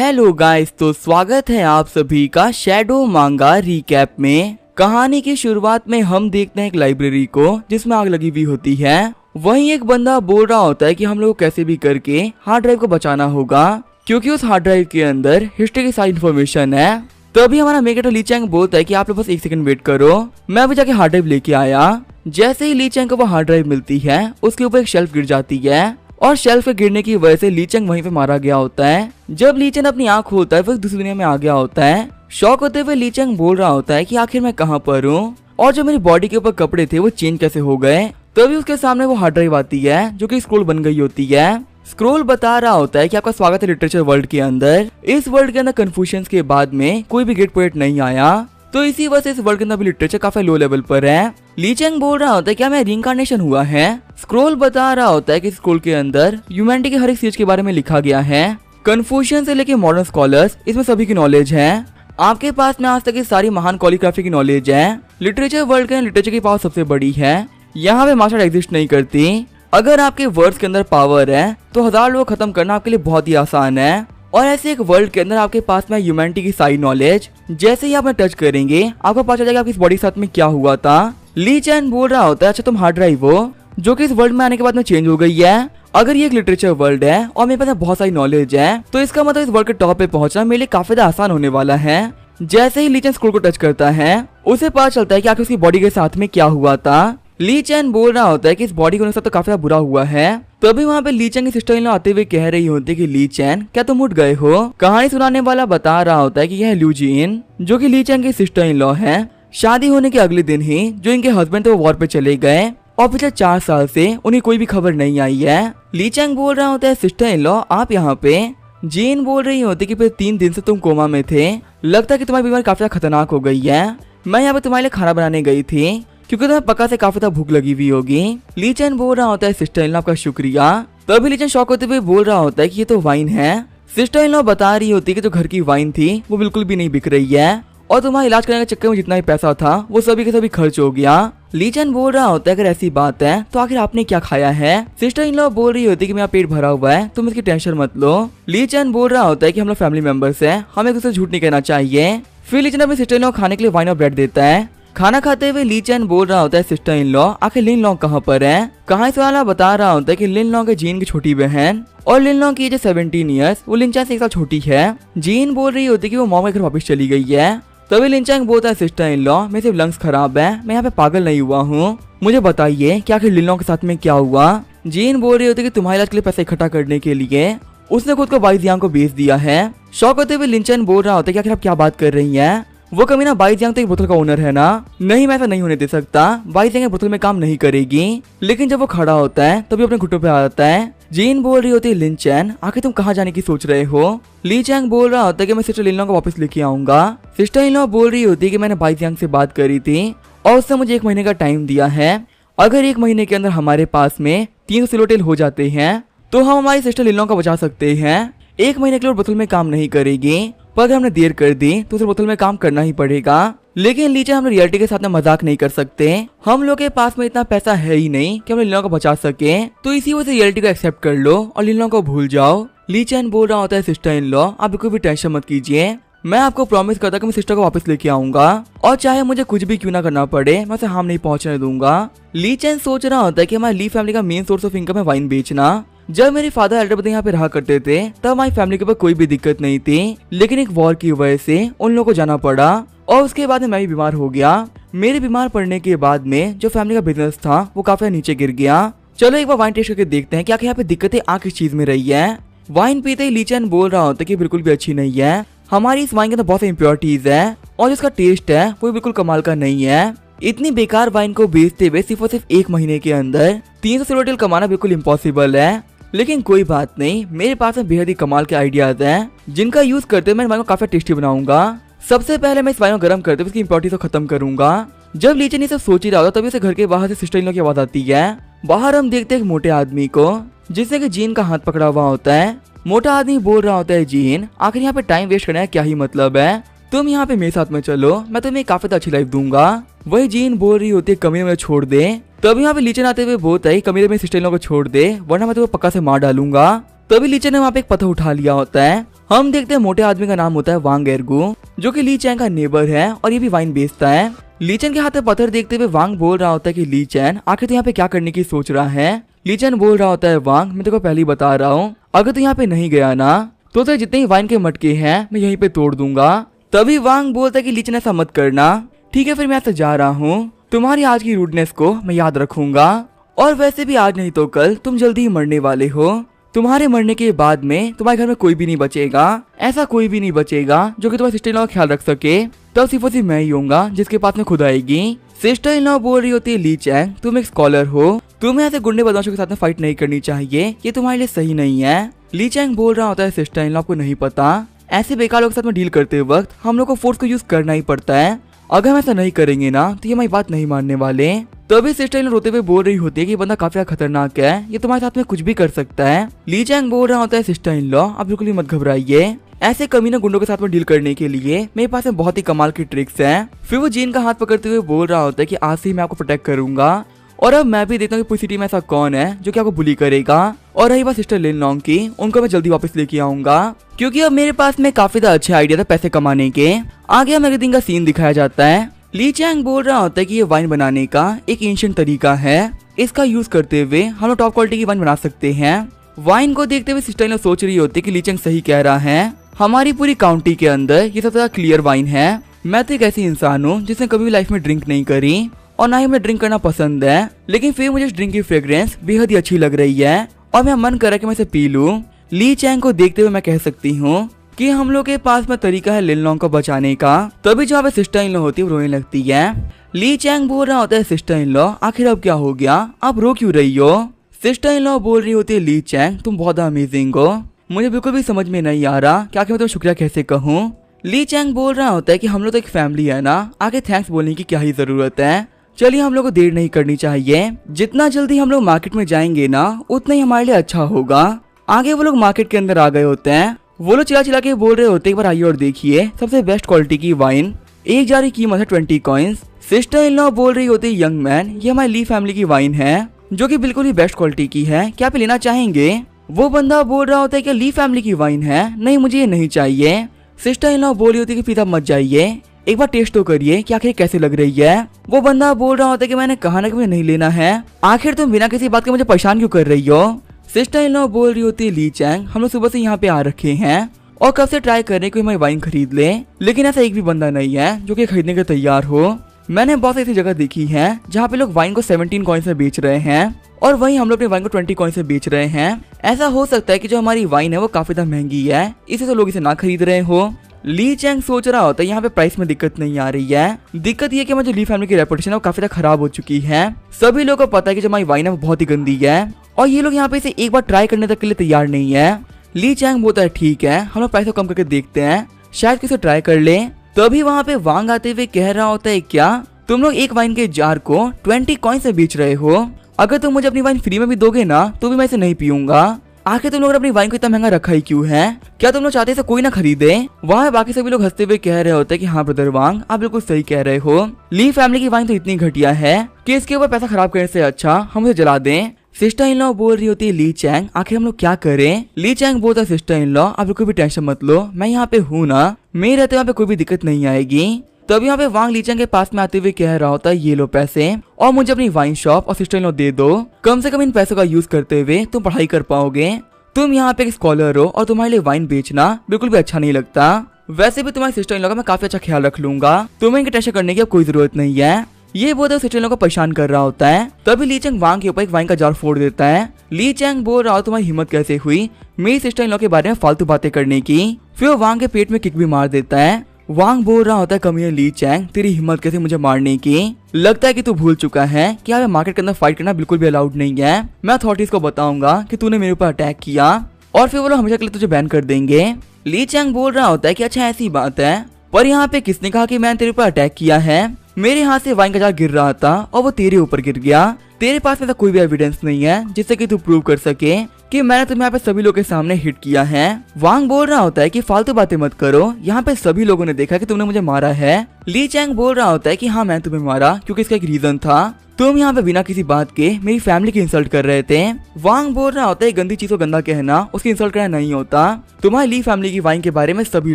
Hello guys, तो स्वागत है आप सभी का शैडो मांगा रिकैप में। कहानी की शुरुआत में हम देखते हैं एक लाइब्रेरी को जिसमें आग लगी हुई होती है। वहीं एक बंदा बोल रहा होता है कि हम लोग कैसे भी करके हार्ड ड्राइव को बचाना होगा क्योंकि उस हार्ड ड्राइव के अंदर हिस्ट्री की सारी इन्फॉर्मेशन है। तभी हमारा मेन कैरेक्टर ली चैंग बोलता है कि आप लोग बस एक सेकंड वेट करो, मैं अभी जाके हार्ड ड्राइव लेके आया। जैसे ही ली चैंग को वो हार्ड ड्राइव मिलती है उसके ऊपर एक शेल्फ गिर जाती है और शेल्फ के गिरने की वजह से ली चैंग वहीं पे मारा गया होता है। जब ली चैंग अपनी आंख खोलता है वो दूसरी दुनिया में आ गया होता है। शॉक होते हुए ली चैंग बोल रहा होता है कि आखिर मैं कहाँ पर हूँ और जो मेरी बॉडी के ऊपर कपड़े थे वो चेंज कैसे हो गए। तभी उसके सामने वो हार्ड ड्राइव आती है जो कि स्क्रोल बन गई होती है। स्क्रोल बता रहा होता है कि आपका स्वागत है लिटरेचर वर्ल्ड के अंदर। इस वर्ल्ड के अंदर कन्फ्यूशंस के बाद में कोई भी ग्रेट पोएट नहीं आया, तो इसी वजह से इस वर्ल्ड के अंदर भी लिटरेचर काफी लो लेवल पर है। ली चैंग बोल रहा होता है क्या मैं रिइंकार्नेशन हुआ है। स्क्रोल बता रहा होता है कि स्क्रोल के अंदर ह्यूमैनिटी के हर एक चीज के बारे में लिखा गया है। कन्फ्यूशियन से लेके मॉडर्न स्कॉलर्स, इसमें सभी की नॉलेज है। आपके पास में आज तक की सारी महान कॉलीग्राफी की नॉलेज है। लिटरेचर वर्ल्ड के लिटरेचर की पावर सबसे बड़ी है। यहाँ पे मास्टर एग्जिस्ट नहीं करती। अगर आपके वर्ड्स के अंदर पावर है तो 1000 लोग खत्म करना आपके लिए बहुत ही आसान है। और ऐसे एक वर्ल्ड के अंदर आपके पास में ह्यूमैनिटी की सारी नॉलेज, जैसे ही आप टच करेंगे आपको पता चल जाएगा आपकी बॉडी के साथ में क्या हुआ था। ली चैंग बोल रहा होता है अच्छा तुम हार्ड ड्राइव हो जो कि इस वर्ल्ड में आने के बाद में चेंज हो गई है। अगर ये एक लिटरेचर वर्ल्ड है और मेरे पास बहुत सारी नॉलेज है तो इसका मतलब इस वर्ल्ड के टॉप पे पहुंचना मेरे लिए काफी ज्यादा आसान होने वाला है। जैसे ही ली चैंग स्क्रोल को टच करता है उसे पता चलता है कि आखिर उसकी बॉडी के साथ में क्या हुआ था। ली चैंग बोल रहा होता है कि इस बॉडी को साथ तो काफी बुरा हुआ है। तभी वहाँ पे ली चैंग की सिस्टर इन लॉ आते हुए कह रही होती है कि ली चैंग क्या तुम उठ गए हो। कहानी सुनाने वाला बता रहा होता है कि यह ल्यू जिन जो कि ली चैंग की सिस्टर इन लॉ है। शादी होने के अगले दिन ही जो इनके हस्बैंड थे वो वॉर पे चले गए और पिछले 4 साल से उन्हें कोई भी खबर नहीं आई है। ली चैंग बोल रहा होता है सिस्टर इन लॉ आप यहाँ पे। जीन बोल रही होती कि पिछले 3 दिन से तुम कोमा में थे, लगता है कि तुम्हारी बीमारी काफी खतरनाक हो गई है। मैं यहाँ पे तुम्हारे लिए खाना बनाने गई थी क्योंकि तुम्हें पक्का से काफी ज्यादा भूख लगी हुई होगी। ली चैंग बोल रहा होता है सिस्टर इन लॉ आपका शुक्रिया। तभी ली चैंग शॉक होते हुए बोल रहा होता है कि ये तो वाइन है। सिस्टर इन लॉ बता रही होती है कि जो घर की वाइन थी वो बिल्कुल भी नहीं बिक रही है और तुम्हारा इलाज करने के चक्कर में जितना भी पैसा था वो सभी के सभी खर्च हो गया। ली चैंग बोल रहा होता है अगर ऐसी बात है तो आखिर आपने क्या खाया है। सिस्टर इन लॉ बोल रही होती है कि मेरा पेट भरा हुआ है, तुम इसकी टेंशन मत लो। ली चैंग बोल रहा होता है कि हम लोग फैमिली मेंबर्स हैं, हमें किसी से झूठ नहीं कहना चाहिए। फिर ली चैंग अपनी सिस्टर इन लॉ खाने के लिए वाइन और ब्रेड देता है। खाना खाते हुए ली चैंग बोल रहा होता है सिस्टर इन लॉ आखिर लिन लॉन्ग कहाँ पर है। कहानी से वाला बता रहा होता है कि लिन लॉन्ग है जीन की छोटी बहन और लिन लॉन्ग की एज 17 ईयर्स, वो लिन चैंग से 1 साल छोटी है। जीन बोल रही होती है कि वो मॉम के घर वापस चली गई है। तभी लिन चैंग बोलता है सिस्टर इन लॉ मेरे सिर्फ लंग्स खराब है, मैं यहाँ पे पागल नहीं हुआ हूँ, मुझे बताइए कि आखिर लिन लॉन्ग के साथ में क्या हुआ। जीन बोल रही होती है कि तुम्हारे इलाज के लिए पैसे इकट्ठा करने के लिए उसने खुद को 22 यांग को बेच दिया है। शौक होते हुए लिन चैंग बोल रहा होता है कि आखिर आप क्या बात कर रही हैं। वो कमीना 22 यांग तो एक बोतल का ओनर है ना। नहीं, मैं ऐसा नहीं होने दे सकता, 22 यांग बोतल में काम नहीं करेगी। लेकिन जब वो खड़ा होता है तभी अपने घुटनों पे आ जाता है। जीन बोल रही होती है लिन चैंग आखिर तुम कहाँ जाने की सोच रहे हो। ली चैंग बोल रहा होता है कि मैं सिस्टर लिन लॉन्ग को वापस लेके आऊंगा। सिस्टर इन लॉ बोल रही होती है कि मैंने 22 यांग से बात करी थी और उसने मुझे 1 महीने का टाइम दिया है। अगर 1 महीने के अंदर हमारे पास में 300 सिलोटेल हो जाते हैं तो हम हमारी सिस्टर लिन लॉन्ग को बचा सकते हैं। 1 महीने के लिए बोतल में काम नहीं करेगी, पर अगर हमने देर कर दी तो उसे बोतल में काम करना ही पड़ेगा। लेकिन लीचे हम रियलिटी के साथ में मजाक नहीं कर सकते। हम लोग के पास में इतना पैसा है ही नहीं कि हम लिन लॉन्ग को बचा सके, तो इसी वजह से रियलिटी को एक्सेप्ट कर लो और लिन लॉन्ग को भूल जाओ। ली चैंग बोल रहा होता है सिस्टर इन लॉ आप बिल्कुल भी टेंशन मत कीजिए, मैं आपको प्रॉमिस करता कि मैं सिस्टर को वापस लेके आऊंगा और चाहे मुझे कुछ भी क्यों ना करना पड़े मैं उसे हार्म नहीं पहुंचने दूंगा। ली चैंग सोच रहा होता है कि हमारी ली फैमिली का मेन सोर्स ऑफ इनकम है वाइन बेचना। जब मेरे फादर एल्डर ब्रदर यहाँ पे रहा करते थे तब हमारी फैमिली के ऊपर कोई भी दिक्कत नहीं थी, लेकिन एक वॉर की वजह से उन लोगों को जाना पड़ा और उसके बाद में मैं भी बीमार हो गया। मेरे बीमार पड़ने के बाद में जो फैमिली का बिजनेस था वो काफी नीचे गिर गया। चलो एक बार वाइन टेस्ट करके देखते हैं कि आखिर यहाँ पे दिक्कतें आ किस चीज में रही है। वाइन पीते ही ली चैंग बोल रहा होता है कि बिल्कुल भी अच्छी नहीं है, हमारी इस वाइन के अंदर बहुत सी इम्प्योरिटीज है और जिसका टेस्ट है वो बिल्कुल कमाल का नहीं है। इतनी बेकार वाइन को बेचते हुए सिर्फ और सिर्फ 1 महीने के अंदर 300 सिलोटेल कमाना बिल्कुल इम्पॉसिबल है। लेकिन कोई बात नहीं, मेरे पास में बेहद ही कमाल के आइडियाज हैं जिनका यूज करते हुए मैं वाइन को काफी टेस्टी बनाऊंगा। सबसे पहले मैं इस वाइन को गर्म करते हुए इसकी इम्प्योरिटीज को खत्म करूंगा। जब ली चैंग ये सब सोच ही रहा होता तभी उसे घर के बाहर से सिस्टर इन लॉ की आवाज आती है। बाहर हम देखते हैं एक मोटे आदमी को जिसने कि जीन का हाथ पकड़ा हुआ होता है। मोटा आदमी बोल रहा होता है जीन आखिर यहाँ पे टाइम वेस्ट करने का क्या ही मतलब है, तुम यहाँ पे मेरे साथ में चलो, मैं तुम्हें काफी अच्छी लाइफ दूंगा। वही जीन बोल रही होती है कमीने में छोड़ दे। तभी यहाँ पे ली चैंग आते हुए बोलता है कमीने में सिस्टर इन लॉ को छोड़ दे वरना मैं तुम्हें पक्का से मार डालूंगा। तभी ली चैंग ने वहाँ पे एक पत्थर उठा लिया होता है हम देखते हैं मोटे आदमी का नाम होता है वांग एर्गू, जो कि ली चैन का नेबर है और ये भी वाइन बेचता है। ली चैन के हाथ में पत्थर देखते हुए वांग बोल रहा होता है कि ली चैन आखिर तो यहाँ पे क्या करने की सोच रहा है। ली चैन बोल रहा होता है वांग मैं तेरे को पहले ही बता रहा हूँ, अगर तू यहाँ पे नहीं गया ना तो तेरे जितने ही वाइन के मटके हैं मैं यहीं पे तोड़ दूंगा। तभी वांग बोलता है कि ली चैन ऐसा मत करना, ठीक है फिर मैं ऐसा जा रहा हूँ, तुम्हारी आज की रूडनेस को मैं याद रखूंगा। और वैसे भी आज नहीं तो कल तुम जल्दी ही मरने वाले हो, तुम्हारे मरने के बाद में तुम्हारे घर में कोई भी नहीं बचेगा, ऐसा कोई भी नहीं बचेगा जो कि तुम्हारे सिस्टर इन लॉ का ख्याल रख सके, तब सिर्फ और सिर्फ मैं ही होऊंगा जिसके पास में खुद आएगी। सिस्टर इन लॉ बोल रही होती है ली चैन तुम एक स्कॉलर हो, तुम्हें ऐसे गुंडे बदमाशों के साथ में फाइट नहीं करनी चाहिए, ये तुम्हारे लिए सही नहीं है। ली चैन बोल रहा होता है सिस्टर इन लॉ को नहीं पता, ऐसे बेकार लोगों के साथ में डील करते वक्त हम लोग को फोर्स को यूज करना ही पड़ता है, अगर हम ऐसा नहीं करेंगे ना तो ये हमारी बात नहीं मानने वाले। तभी सिस्टर इन लॉ रोते हुए बोल रही होती है कि ये बंदा काफी खतरनाक है, ये तुम्हारे साथ में कुछ भी कर सकता है। ली चैंग बोल रहा होता है सिस्टर इन लॉ आप बिल्कुल भी मत घबराइए, ऐसे कमीने गुंडों के साथ में डील करने के लिए मेरे पास में बहुत ही कमाल की ट्रिक्स हैं। फिर वो जीन का हाथ पकड़ते हुए बोल रहा होता है कि आज से ही मैं आपको प्रोटेक्ट करूंगा, और अब मैं भी देखता हूँ कि पूरी सिटी में ऐसा कौन है जो कि आपको बुली करेगा। और रही बात सिस्टर लिन लॉन्ग की, उनको मैं जल्दी वापस लेके आऊंगा, क्योंकि अब मेरे पास में काफी ज्यादा अच्छे आइडिया था पैसे कमाने के। आगे हमें दिन का सीन दिखाया जाता है। ली चैंग बोल रहा होता है कि ये वाइन बनाने का एक एंशिएंट तरीका है, इसका यूज करते हुए हम लोग टॉप क्वालिटी की वाइन बना सकते हैं। वाइन को देखते हुए सिस्टर इन लॉ सोच रही होती है कि ली चैंग सही कह रहा है, हमारी पूरी काउंटी के अंदर ये सबसे ज्यादा क्लियर वाइन है। मैं तो एक ऐसी इंसान हूँ जिसने कभी भी लाइफ में ड्रिंक नहीं करी और ना ही मुझे ड्रिंक करना पसंद है, लेकिन फिर मुझे इस ड्रिंक की फ्रेग्रेंस बेहद ही अच्छी लग रही है और मेरा मन कर रहा है कि मैं इसे पी लूं। ली चैंग को देखते हुए मैं कह सकती हूँ कि हम लोग के पास में तरीका है लिन लॉन्ग को बचाने का। तभी जहाँ पे सिस्टर इन लॉ होती है वो रोने लगती है। ली चैंग बोल रहा होता है सिस्टर इन लॉ आखिर अब क्या हो गया, आप रो क्यों रही हो। सिस्टर इन लॉ बोल रही होती है ली चैंग तुम बहुत अमेजिंग हो, मुझे बिल्कुल भी समझ में नहीं आ रहा कि आखिर मैं तुम्हें शुक्रिया कैसे कहूँ। ली चैंग बोल रहा होता है कि हम लोग तो एक फैमिली है ना, आगे थैंक्स बोलने की क्या ही जरूरत है, चलिए हम लोग को देर नहीं करनी चाहिए, जितना जल्दी हम लोग मार्केट में जाएंगे ना उतना ही हमारे लिए अच्छा होगा। आगे वो लोग मार्केट के अंदर आ गए होते हैं, वो लोग चिल्ला चिल्ला के बोल रहे होते हैं एक बार आइए और देखिए सबसे बेस्ट क्वालिटी की वाइन, एक जार की कीमत है 20 कॉइन्स। सिस्टर इन लॉ बोल रही होती है यंग मैन ये हमारी ली फैमिली की वाइन है जो कि बिल्कुल ही बेस्ट क्वालिटी की है, क्या आप लेना चाहेंगे। वो बंदा बोल रहा होता है कि ली फैमिली की वाइन है, नहीं मुझे ये नहीं चाहिए। सिस्टर इन लॉ बोल रही होती है कि प्लीज आप मत जाइए, एक बार टेस्ट तो करिए कि आखिर कैसे लग रही है। वो बंदा बोल रहा होता है कि मैंने कहा ना कि मुझे नहीं लेना है, आखिर तुम बिना किसी बात के मुझे परेशान क्यों कर रही हो। सिस्टर इन लॉ बोल रही होती है ली चैंग हम लोग सुबह से यहाँ पे आ रखे हैं और कब से ट्राई कर रहे हैं कि हमारी वाइन खरीद ले, लेकिन ऐसा एक भी बंदा नहीं है जो कि खरीदने के तैयार हो। मैंने बहुत ऐसी जगह देखी है जहाँ पे लोग वाइन को 17 कॉइन्स में बेच रहे हैं और वहीं हम लोग अपने वाइन को 20 कॉइन्स में बेच रहे हैं। ऐसा हो सकता है कि जो हमारी वाइन है वो काफी ज्यादा महंगी है, इसे तो लोग इसे ना खरीद रहे हो। ली चैंग सोच रहा होता है यहाँ पे प्राइस में दिक्कत नहीं आ रही है, दिक्कत ये कि हमारी ली फैमिली की रेपुटेशन है वो काफी ज्यादा खराब हो चुकी है, सभी लोगों को पता है कि जो हमारी वाइन है वो बहुत ही गंदी है और ये लोग यहाँ पे इसे एक बार ट्राई करने तक के लिए तैयार नहीं है। ली चैंग बोलता है ठीक है हम लोग प्राइस को कम करके देखते हैं, शायद किसे ट्राई कर ले। तभी वहाँ पे वांग आते हुए कह रहा होता है क्या तुम लोग एक वाइन के जार को 20 कॉइन से बेच रहे हो, अगर तुम मुझे अपनी वाइन फ्री में भी दोगे ना तो भी मैं इसे नहीं पीऊंगा, आखिर तुम लोग अपनी वाइन को इतना महंगा रखा ही क्यों है, क्या तुम लोग चाहते इसे कोई ना खरीदे। वहाँ बाकी सभी लोग हंसते हुए कह रहे होते हैं कि हाँ ब्रदर वांग आप बिल्कुल सही कह रहे हो, ली फैमिली की वाइन तो इतनी घटिया है कि इसके ऊपर पैसा खराब करने से अच्छा हम उसे जला दें। सिस्टर इन लॉ बोल रही होती है ली चैंग आखिर हम लोग क्या करें। ली चैंग बोलता है सिस्टर इन लॉ आप बिल्कुल भी टेंशन मत लो, मैं यहाँ पे हूँ ना, मेरे रहते यहाँ पे कोई भी दिक्कत नहीं आएगी। तभी यहाँ पे वांग ली चैंग के पास में आते हुए कह रहा होता है ये लो पैसे और मुझे अपनी वाइन शॉप और सिस्टर इन लॉ दे दो, कम से कम इन पैसों का यूज करते हुए तुम पढ़ाई कर पाओगे, तुम यहाँ पे एक स्कॉलर हो और तुम्हारे लिए वाइन बेचना बिल्कुल भी अच्छा नहीं लगता, वैसे भी तुम्हारी सिस्टर इन लॉ का मैं काफी अच्छा ख्याल रख लूंगा, तुम्हें इनकी टेंशन करने की अब कोई जरूरत नहीं है। ये बोलते सिस्टर इन लॉ को परेशान कर रहा होता है। तभी ली चैंग वांग के ऊपर एक वाइन का जार फोड़ देता है। ली चैंग बोल रहा हो तुम्हारी हिम्मत कैसे हुई मेरी सिस्टर इन लॉ के बारे में फालतू बातें करने की, फिर वो वांग के पेट में किक भी मार देता है। वांग बोल रहा होता है कमी ली चैंग तेरी हिम्मत कैसे मुझे मारने की, लगता है कि तू भूल चुका है कि यहाँ मार्केट के अंदर फाइट करना बिल्कुल भी अलाउड नहीं है, मैं अथॉरिटीज को बताऊंगा कि तूने मेरे ऊपर अटैक किया और फिर वो लोग हमेशा के लिए तुझे बैन कर देंगे। ली चैंग बोल रहा होता है कि अच्छा ऐसी बात है, पर यहाँ पे किसने कहा कि मैंने तेरे ऊपर अटैक किया है, मेरे हाथ से वाइन का जार गिर रहा था और वो तेरे ऊपर गिर गया, तेरे पास में तो कोई भी एविडेंस नहीं है जिससे कि तू प्रूव कर सके कि मैंने तुम्हें यहाँ पे सभी लोगों के सामने हिट किया है। वांग बोल रहा होता है कि फालतू बातें मत करो, यहाँ पे सभी लोगों ने देखा कि तुमने मुझे मारा है। ली चैंग बोल रहा होता है कि हाँ मैं तुम्हें मारा क्योंकि इसका एक रीजन था, तुम यहाँ पे बिना किसी बात के मेरी फैमिली की इंसल्ट कर रहे थे। वांग बोल रहा होता है गंदी चीज को गंदा कहना उसकी इंसल्ट करना नहीं होता। तुम्हारी ली फैमिली की वाइन के बारे में सभी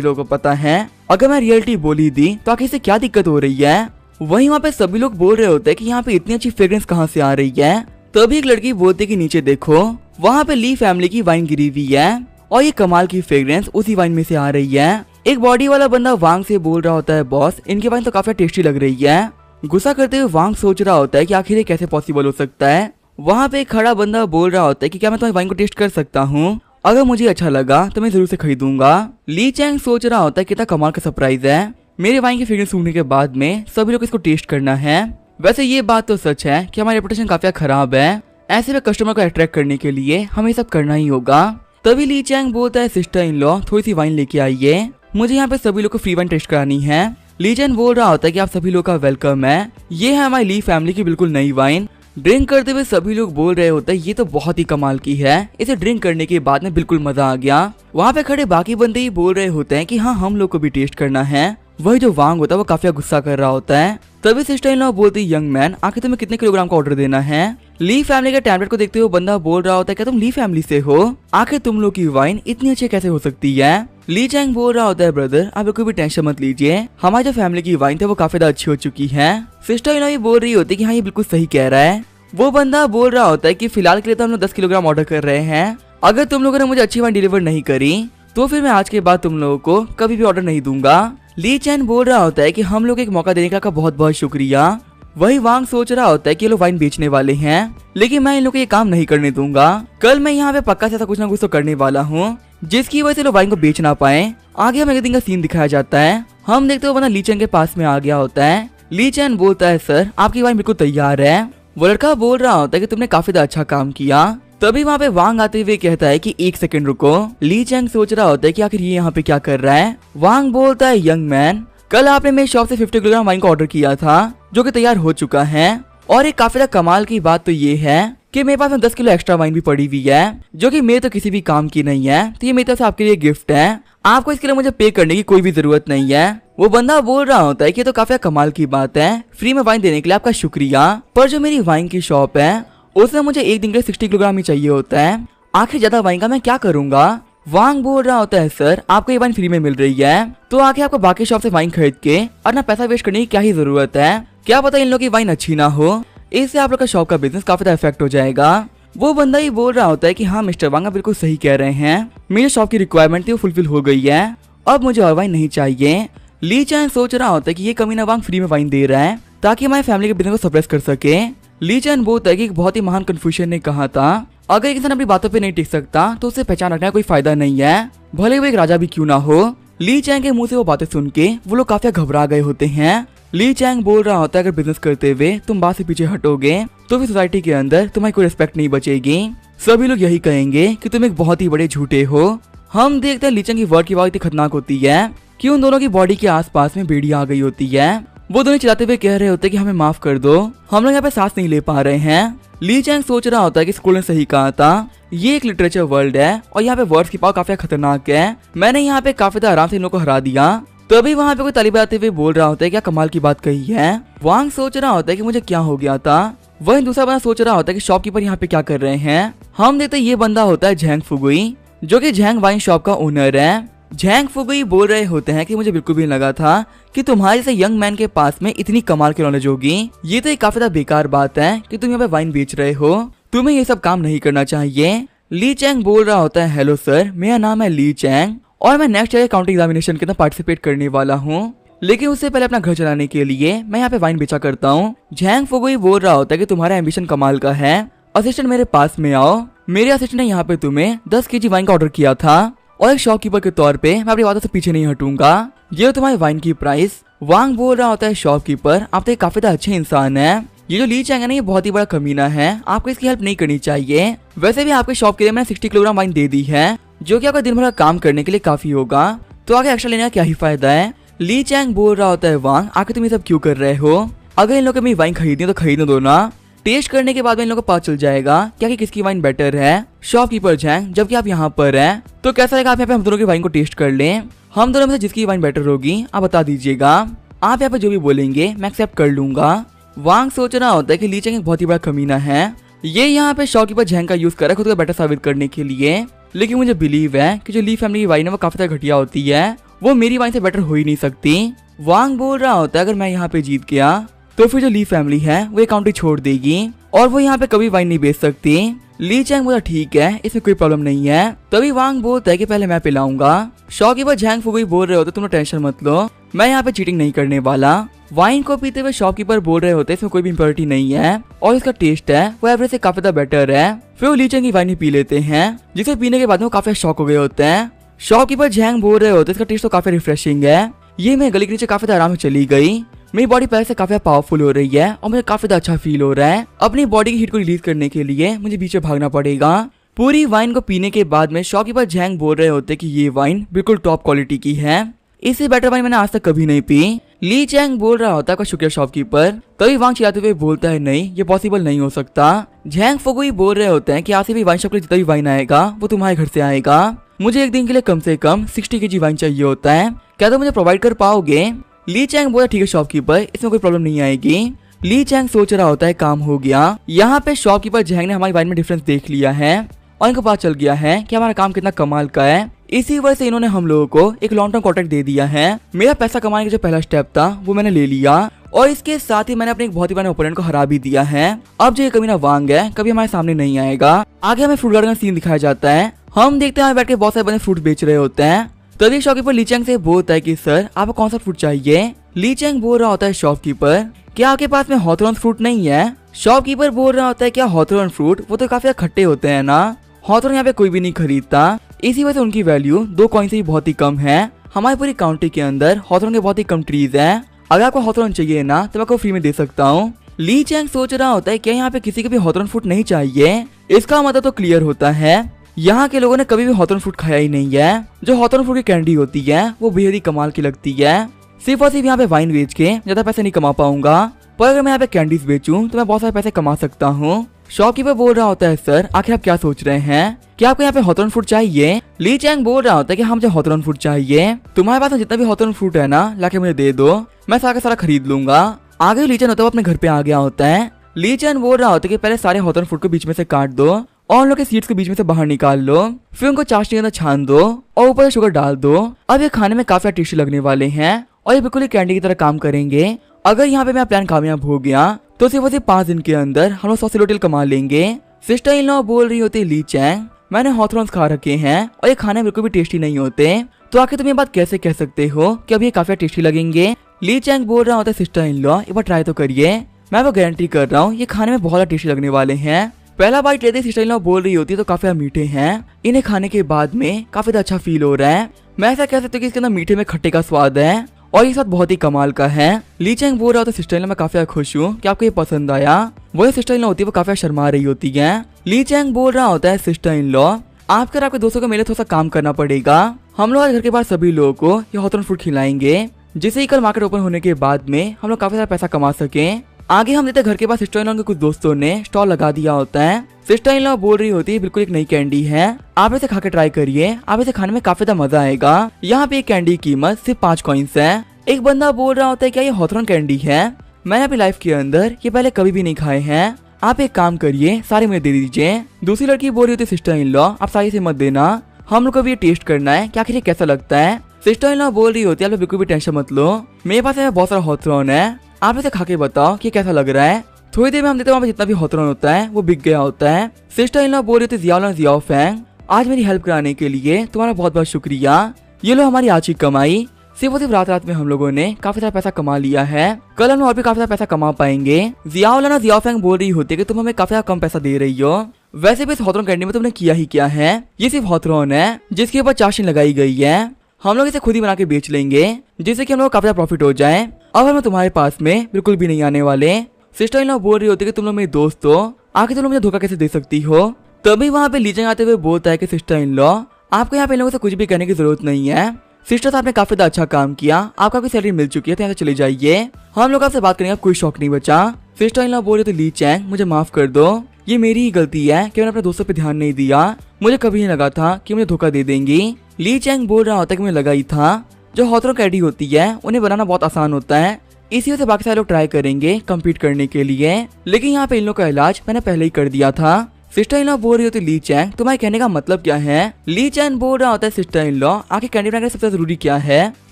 लोगों को पता है, अगर मैं रियलिटी बोली दी तो आखिर से क्या दिक्कत हो रही है। वहीं वहाँ पे सभी लोग बोल रहे होते हैं कि यहाँ पे इतनी अच्छी फ्रेग्रेंस कहाँ से आ रही है। तभी एक लड़की बोलती है कि नीचे देखो, वहाँ पे ली फैमिली की वाइन गिरी हुई है और ये कमाल की फ्रेग्रेंस उसी वाइन में से आ रही है। एक बॉडी वाला बंदा वांग से बोल रहा होता है बॉस इनकी वाइन तो काफी टेस्टी लग रही है। गुस्सा करते हुए वांग सोच रहा होता है कि आखिर ये कैसे पॉसिबल हो सकता है। वहाँ पे एक खड़ा बंदा बोल रहा होता है कि क्या मैं तुम्हारी वाइन को टेस्ट कर सकता हूँ, अगर मुझे अच्छा लगा तो मैं जरूर से खरीदूंगा। ली चैंग सोच रहा होता है कितना कमाल का सरप्राइज है, मेरे वाइन की फ्रेग्रेंस सूंघने के बाद में सभी लोग इसको टेस्ट करना है। वैसे ये बात तो सच है कि हमारी रेपुटेशन काफी खराब है, ऐसे में कस्टमर को अट्रैक्ट करने के लिए हमें सब करना ही होगा। तभी ली चैंग बोलता है सिस्टर इन लॉ थोड़ी सी वाइन लेके आइए, मुझे यहाँ पे सभी लोग को फ्री वाइन टेस्ट करानी है। ली चैंग बोल रहा होता है कि आप सभी लोग का वेलकम है, ये है हमारी ली फैमिली की बिल्कुल नई वाइन। ड्रिंक करते हुए सभी लोग बोल रहे होते हैं ये तो बहुत ही कमाल की है, इसे ड्रिंक करने के बाद में बिल्कुल मजा आ गया। वहाँ पे खड़े बाकी बंदे ही बोल रहे होते हैं कि हाँ हम लोग को भी टेस्ट करना है। वही जो वांग होता है वो काफी गुस्सा कर रहा होता है। तभी सिस्टर इन लॉ बोलती यंग मैन आखिर तुम्हें कितने किलोग्राम का ऑर्डर देना है। ली फैमिली के टैबलेट को देखते हुए बंदा बोल रहा होता है क्या तुम ली फैमिली से हो, आखिर तुम लोग की वाइन इतनी अच्छी कैसे हो सकती है। ली चैंग बोल रहा होता है ब्रदर आप कोई भी टेंशन मत लीजिए, हमारी जो फैमिली की वाइन थी वो काफी अच्छी हो चुकी है। सिस्टर इन लॉ भी बोल रही होती है कि हाँ ये बिल्कुल सही कह रहा है। वो बंदा बोल रहा होता है कि फिलहाल के लिए तो हम लोग 10 किलोग्राम ऑर्डर कर रहे हैं, अगर तुम लोगों ने मुझे अच्छी वाइन डिलीवर नहीं करी तो फिर मैं आज के बाद तुम लोगों को कभी भी ऑर्डर नहीं दूंगा। ली चैन बोल रहा होता है कि हम लोग एक मौका देने का बहुत बहुत शुक्रिया। वही वांग सोच रहा होता है कि ये लोग वाइन बेचने वाले हैं, लेकिन मैं इन लोग को ये काम नहीं करने दूंगा। कल मैं यहाँ पे पक्का से ऐसा कुछ ना कुछ तो करने वाला हूँ जिसकी वजह से लोग वाइन को बेच ना पाए। आगे हमें एक दिन का सीन दिखाया जाता है, हम देखते हो बंदा ली चैन के पास में आ गया होता है। ली चैन बोलता है सर आपकी वाइन बिल्कुल तैयार है। वो लड़का बोल रहा होता है कि तुमने काफी अच्छा काम किया। तभी वहाँ पे वांग आते हुए कहता है कि एक सेकंड रुको। ली चैंग सोच रहा होता है कि आखिर ये यहाँ पे क्या कर रहा है। वांग बोलता है यंग मैन कल आपने मेरी शॉप से 50 किलोग्राम वाइन का ऑर्डर किया था जो कि तैयार हो चुका है, और एक काफी कमाल की बात तो ये है कि मेरे पास में 10 किलो एक्स्ट्रा वाइन भी पड़ी हुई है जो कि मेरे तो किसी भी काम की नहीं है, तो ये मेरी तरफ से आपके लिए गिफ्ट है, आपको इसके लिए मुझे पे करने की कोई भी जरूरत नहीं है। वो बंदा बोल रहा होता है कि ये तो काफी कमाल की बात है, फ्री में वाइन देने के लिए आपका शुक्रिया, पर जो मेरी वाइन की शॉप है उसमें मुझे एक दिन के लिए 60 किलोग्राम ही चाहिए होता है, आखिर ज्यादा वाइन का मैं क्या करूंगा। वांग बोल रहा होता है सर आपको ये वाइन फ्री में मिल रही है, तो आगे आपको बाकी शॉप से वाइन खरीद के और ना पैसा वेस्ट करने की क्या ही जरूरत है, क्या पता इन लोगों की वाइन अच्छी ना हो, इससे आप लोग का शॉप का बिजनेस काफी ज्यादा इफेक्ट हो जाएगा। वो बंदा ही बोल रहा होता है कि हाँ मिस्टर वांग बिल्कुल सही कह रहे हैं, मेरी शॉप की रिक्वायरमेंट थी वो फुलफिल हो गई है, अब मुझे और वाइन नहीं चाहिए। ली चैन सोच रहा होता है कि ये कमीना वांग फ्री में वाइन दे रहा है ताकि हमारी फैमिली के बिजनेस को सप्रेस कर सके। ली चैन बोलता है कि एक बहुत ही महान कन्फ्यूशियन ने कहा था अगर एक इंसान अपनी बातों पे नहीं टिक सकता तो उसे पहचान रखने का कोई फायदा नहीं है, भले वो एक राजा भी क्यों ना हो। ली चैंग के मुंह से वो बातें सुन के वो लोग काफी घबरा गए होते हैं। ली चैंग बोल रहा होता है अगर बिजनेस करते हुए तुम बात से पीछे हटोगे तो फिर सोसाइटी के अंदर तुम्हारी कोई रिस्पेक्ट नहीं बचेगी, सभी लोग यही कहेंगे कि तुम एक बहुत ही बड़े झूठे हो। हम देखते हैं ली चैंग की वर्ड की बात इतनी खतरनाक होती है कि उन दोनों की बॉडी के आसपास में बेड़ियां आ गई होती है। वो दोनों चिल्लाते हुए कह रहे होते हैं कि हमें माफ कर दो, हम लोग यहाँ पे सांस नहीं ले पा रहे हैं। ली चैंग सोच रहा होता है कि स्कूल ने सही कहा था, ये एक लिटरेचर वर्ल्ड है और यहाँ पे वर्ड्स की पावर काफी खतरनाक है, मैंने यहाँ पे काफी आराम से इन लोगों को हरा दिया। तभी वहाँ पे कोई तालिब आते हुए बोल रहा होता है क्या कमाल की बात कही है। वांग सोच रहा होता है कि मुझे क्या हो गया था। वही दूसरा बंदा सोच रहा होता है कि शॉपकीपर यहाँ पे क्या कर रहे हैं। हम देखते ये बंदा होता है झैंग फुगुई जो कि झैंग वाइन शॉप का ओनर है। झैंग फुगुई बोल रहे होते हैं कि मुझे बिल्कुल भी नहीं लगा था कि तुम्हारे जैसे यंग मैन के पास में इतनी कमाल की नॉलेज होगी, ये तो एक काफी बेकार बात है कि तुम यहाँ पे वाइन बेच रहे हो, तुम्हें ये सब काम नहीं करना चाहिए। ली चैंग बोल रहा होता है हेलो सर मेरा नाम है ली चैंग और मैं नेक्स्ट ईयर काउंटी एग्जामिनेशन के अंदर पार्टिसिपेट करने वाला हूँ, लेकिन उससे पहले अपना घर चलाने के लिए मैं यहाँ पे वाइन बेचा करता हूँ। झैंग फुगुई बोल रहा होता है कि तुम्हारा एम्बिशन कमाल का है, असिस्टेंट मेरे पास में आओ, मेरे असिस्टेंट ने यहाँ पे तुम्हें 10 kg वाइन का ऑर्डर किया था और एक शॉपकीपर के तौर पे मैं अपनी बातों से पीछे नहीं हटूंगा, ये तुम्हारी वाइन की प्राइस। वांग बोल रहा होता है शॉपकीपर आप तो एक काफी अच्छे इंसान है, ये जो ली चैंग है ना ये बहुत ही बड़ा कमीना है, आपको इसकी हेल्प नहीं करनी चाहिए, वैसे भी आपके शॉप के लिए मैंने 60 किलोग्राम वाइन दे दी है जो कि आपका दिन भर का काम करने के लिए काफी होगा, तो आगे एक्स्ट्रा लेने का क्या ही फायदा है। ली चैंग बोल रहा होता है वांग आखिर तुम ये सब क्यों कर रहे हो, अगर इन लोगों को मेरी वाइन खरीदनी तो खरीदने दो ना, टेस्ट करने के बाद में इन लोगों को पता चल जाएगा क्या कि किसकी वाइन बेटर है, शॉपकीपर झैंग। जबकि आप यहाँ पर हैं तो कैसा रहेगा आप यहाँ पे हम दोनों की वाइन को टेस्ट कर लें। हम दोनों में से जिसकी वाइन बेटर होगी आप बता दीजिएगा। आप यहाँ पे जो भी बोलेंगे मैं एक्सेप्ट कर लूंगा। वांग सोच रहा होता है कि ली चैंग एक बहुत ही बड़ा कमीना है, ये यहाँ पे शॉपकीपर झैंग का यूज कर रहा है खुद को बेटर साबित करने के लिए। लेकिन मुझे बिलीव है कि जो ली फैमिली की वाइन है वो काफी ज्यादा घटिया होती है, वो मेरी वाइन से बेटर हो ही नहीं सकती। वांग बोल रहा होता है अगर मैं यहाँ पे जीत गया तो फिर जो ली फैमिली है वो ये काउंटी छोड़ देगी और वो यहाँ पे कभी वाइन नहीं बेच सकती। ली चैंग बोला ठीक है, इसमें कोई प्रॉब्लम नहीं है। तभी वांग बोलता है कि पहले मैं पिलाऊंगा। शॉपकीपर झैंग फुगुई बोल रहे होते तुम टेंशन मत लो, मैं यहाँ पे चीटिंग नहीं करने वाला। वाइन को पीते हुए शॉपकीपर बोल रहे होते इसमें कोई भी इम्प्योरिटी नहीं है और इसका टेस्ट है वो एवरेज से काफी ज्यादा बेटर है। फिर वो ली चैंग की वाइन ही पी लेते हैं, जिसे पीने के बाद वो काफी शॉक हो गए होते हैं। शॉपकीपर झैंग बोल रहे होते इसका टेस्ट तो काफी रिफ्रेशिंग है, ये मैं गले के नीचे काफी आराम से चली गई, मेरी बॉडी पहले से काफी पावरफुल हो रही है और मुझे काफी अच्छा फील हो रहा है। अपनी बॉडी की हीट को रिलीज करने के लिए मुझे पीछे भागना पड़ेगा। पूरी वाइन को पीने के बाद में शॉपकीपर झैंग बोल रहे होते कि ये वाइन बिल्कुल टॉप क्वालिटी की है, इससे बेटर वाइन मैंने आज तक कभी नहीं पी। ली चैंग बोल रहा होता है शुक्रिया शॉपकीपर। तभी वांग चिल्लाते हुए बोलता है नहीं ये पॉसिबल नहीं हो सकता। झैंग फुगुई बोल रहे होते हैं कि आज से भी वाइन शॉप के जितना भी वाइन आएगा वो तुम्हारे घर से आएगा, मुझे एक दिन के लिए कम से कम 60 kg वाइन चाहिए होता है, क्या तुम मुझे प्रोवाइड कर पाओगे? ली चैंग बोला ठीक है शॉपकीपर, इसमें कोई प्रॉब्लम नहीं आएगी। ली चैंग सोच रहा होता है काम हो गया। यहाँ पे शॉपकीपर झैंग ने हमारी वाइन में डिफरेंस देख लिया है और इनको पता चल गया है कि हमारा काम कितना कमाल का है। इसी वजह से इन्होंने हम लोगों को एक लॉन्ग टर्म कॉन्ट्रैक्ट दे दिया है। मेरा पैसा कमाने का जो पहला स्टेप था वो मैंने ले लिया और इसके साथ ही मैंने अपने एक बहुत ही बड़े ओपोनेंट को हरा भी दिया है। अब जो ये कमीना वांग है कभी हमारे सामने नहीं आएगा। आगे हमें फ्रूट गार्डन का सीन दिखाया जाता है। हम देखते हैं बैठ के बहुत सारे बंदे फ्रूट बेच रहे होते हैं। तभी शॉपकीपर ली चैंग से बोलता है कि सर आपको कौन सा फ्रूट चाहिए? ली चैंग बोल रहा होता है शॉपकीपर क्या आपके पास में हॉथरॉन फ्रूट नहीं है? शॉपकीपर बोल रहा होता है क्या हॉथरॉन फ्रूट, वो तो काफी खट्टे होते हैं ना, हॉथरॉन यहाँ पे कोई भी नहीं खरीदता, इसी वजह से उनकी वैल्यू 2 कॉइन से भी बहुत ही कम है। हमारी पूरी काउंटी के अंदर हॉथरॉन के बहुत ही कम ट्रीज है, अगर आपको हॉथरॉन चाहिए ना तो मैं आपको फ्री में दे सकता हूँ। ली चैंग सोच रहा होता है क्या यहाँ पे किसी को भी हॉथरॉन फ्रूट नहीं चाहिए? इसका मतलब तो क्लियर होता है यहाँ के लोगों ने कभी भी हॉथरॉन फ्रूट खाया ही नहीं है। जो हॉथरॉन फ्रूट की कैंडी होती है वो बेहद ही कमाल की लगती है। सिर्फ और सिर्फ यहाँ पे वाइन बेच के ज्यादा पैसे नहीं कमा पाऊंगा, पर अगर मैं यहाँ पे कैंडीज बेचूं तो मैं बहुत सारे पैसे कमा सकता हूँ। शॉपकीपर बोल रहा होता है सर आखिर आप क्या सोच रहे हैं, क्या आपको यहाँ पे हॉथरॉन फ्रूट चाहिए? ली चैंग बोल रहा होता है कि हाँ मुझे हॉथरॉन फ्रूट चाहिए, तुम्हारे पास जितना भी हॉथरॉन फ्रूट है ना लाके मुझे दे दो, मैं सारा का सारा खरीद लूंगा। आगे ली चैंग होता है वो अपने घर पे आ गया होता है। ली चैंग बोल रहा होता है कि पहले सारे हॉथरॉन फ्रूट को बीच में से काट दो और उन लोग के सीड्स को बीच में से बाहर निकाल लो, फिर उनको चाशनी के अंदर छान दो और ऊपर से शुगर डाल दो। अब ये खाने में काफी टेस्टी लगने वाले हैं और ये बिल्कुल ही कैंडी की तरह काम करेंगे। अगर यहाँ पे मेरा प्लान कामयाब हो गया तो सिर्फ 5 दिन के अंदर हम लोग 100 किलो कमा लेंगे। सिस्टर इन लॉ बोल रही होती ली चैंग मैंने हॉथरॉन्स खा रखे हैं और ये खाने बिल्कुल भी टेस्टी नहीं होते, तो आखिर तुम ये बात कैसे कह सकते हो कि अब ये काफी टेस्टी लगेंगे? ली चैंग बोल रहा होता है सिस्टर इन लॉ एक बार ट्राई तो करिए, मैं वो गारंटी कर रहा हूँ ये खाने में बहुत टेस्टी लगने वाले हैं। पहला बाइट लेते सिस्टर इन लॉ बोल रही होती है तो काफी मीठे हैं, इन्हें खाने के बाद में काफी अच्छा फील हो रहा है। मैं ऐसा कह सकती हूँ कि इसके अंदर मीठे में खट्टे का स्वाद है और ये स्वाद बहुत ही कमाल का है। ली चैंग बोल रहा होता है सिस्टर इन लॉ मैं काफी खुश हूँ कि आपको ये पसंद आया। वही सिस्टर इन लॉ होती है वो काफी शर्मा रही होती है। ली चैंग बोल रहा होता है सिस्टर इन लॉ आपके दोस्तों को मेरे थोड़ा सा काम करना पड़ेगा, हम लोग आज घर के पास सभी लोगों को ये हॉथरॉन फ्रूट खिलाएंगे जिससे ही कल मार्केट ओपन होने के बाद में हम लोग काफी सारा पैसा कमा सके। आगे हम देते घर के पास सिस्टर इन लॉ के कुछ दोस्तों ने स्टॉल लगा दिया होता है। सिस्टर इन लॉ बोल रही होती है बिल्कुल एक नई कैंडी है, आप इसे खा के ट्राई करिए, आप इसे खाने में काफी ज्यादा मजा आएगा। यहाँ पे एक कैंडी की कीमत सिर्फ 5 कॉइन्स है। एक बंदा बोल रहा होता है क्या ये हॉथरॉन कैंडी है, मैंने अपनी लाइफ के अंदर ये पहले कभी भी नहीं खाए हैं, आप एक काम करिए सारे मुझे दे दीजिए। दूसरी लड़की बोल रही होती सिस्टर इन लॉ आप सारी से मत देना, हम लोग को भी ये टेस्ट करना है कि आखिर ये कैसा लगता है। सिस्टर इन लॉ बोल रही होती है आप बिल्कुल भी टेंशन मत लो, मेरे पास बहुत सारा हॉथरॉन है, आप इसे खा के बताओ कि कैसा लग रहा है। थोड़ी देर में हम देते वहाँ पे जितना भी हॉथरॉन होता है वो बिक गया होता है। सिस्टर इन लॉ बोल रही थी जियाओ जियाओ फैंग आज मेरी हेल्प कराने के लिए तुम्हारा बहुत बहुत शुक्रिया, ये लो हमारी आज की कमाई। सिर्फ रात में हम लोगों ने काफी सारा पैसा कमा लिया है, कल हम और भी काफी सारा पैसा कमा पाएंगे। जियाओ जियाओ फैंग बोल रही होती है कि तुम हमें काफी कम पैसा दे रही हो, वैसे भी इस हॉथरॉन कैंडी में तुमने किया ही क्या है, ये सिर्फ हॉथरॉन है जिसके ऊपर चाशनी लगाई गई है, हम लोग इसे खुद ही बना के बेच लेंगे जिससे कि हम लोग काफी प्रॉफिट हो जाए। अब हम तुम्हारे पास में बिल्कुल भी नहीं आने वाले। सिस्टर इन लॉ बोल रही होती है कि तुम लोग मेरे दोस्त हो, आखिर तुम लोग मुझे धोखा कैसे दे सकती हो। तभी वहाँ पे ली चैंग आते हुए बोलता है कि सिस्टर इन लॉ आपको यहाँ पे इन लोगों से कुछ भी करने की जरूरत नहीं है, सिस्टर साहब ने काफी अच्छा काम किया, आपका भी सैलरी मिल चुकी है तो यहाँ से चले जाइए, हम लोग आपसे बात करेंगे, कोई शौक नहीं बचा। सिस्टर इन लॉ बोल रही थी ली चैंग मुझे माफ कर दो, ये मेरी ही गलती है कि मैंने अपने दोस्तों पे ध्यान नहीं दिया, मुझे कभी नहीं लगा था कि मुझे धोखा दे देंगी। ली चैंग बोल रहा होता है कि मुझे लगा ही था जो हॉथरो कैडी होती है उन्हें बनाना बहुत आसान होता है, इसी वजह से बाकी सारे लोग ट्राई करेंगे कम्पीट करने के लिए, लेकिन यहाँ पे इन लोग का इलाज मैंने पहले ही कर दिया था। सिस्टर इन लॉ बोल रही होती ली चैंग तुम्हारे कहने का मतलब क्या है। ली चैंग बोल रहा होता है सिस्टर इन लॉ आखिर कैंडी बनाने सबसे जरूरी क्या है।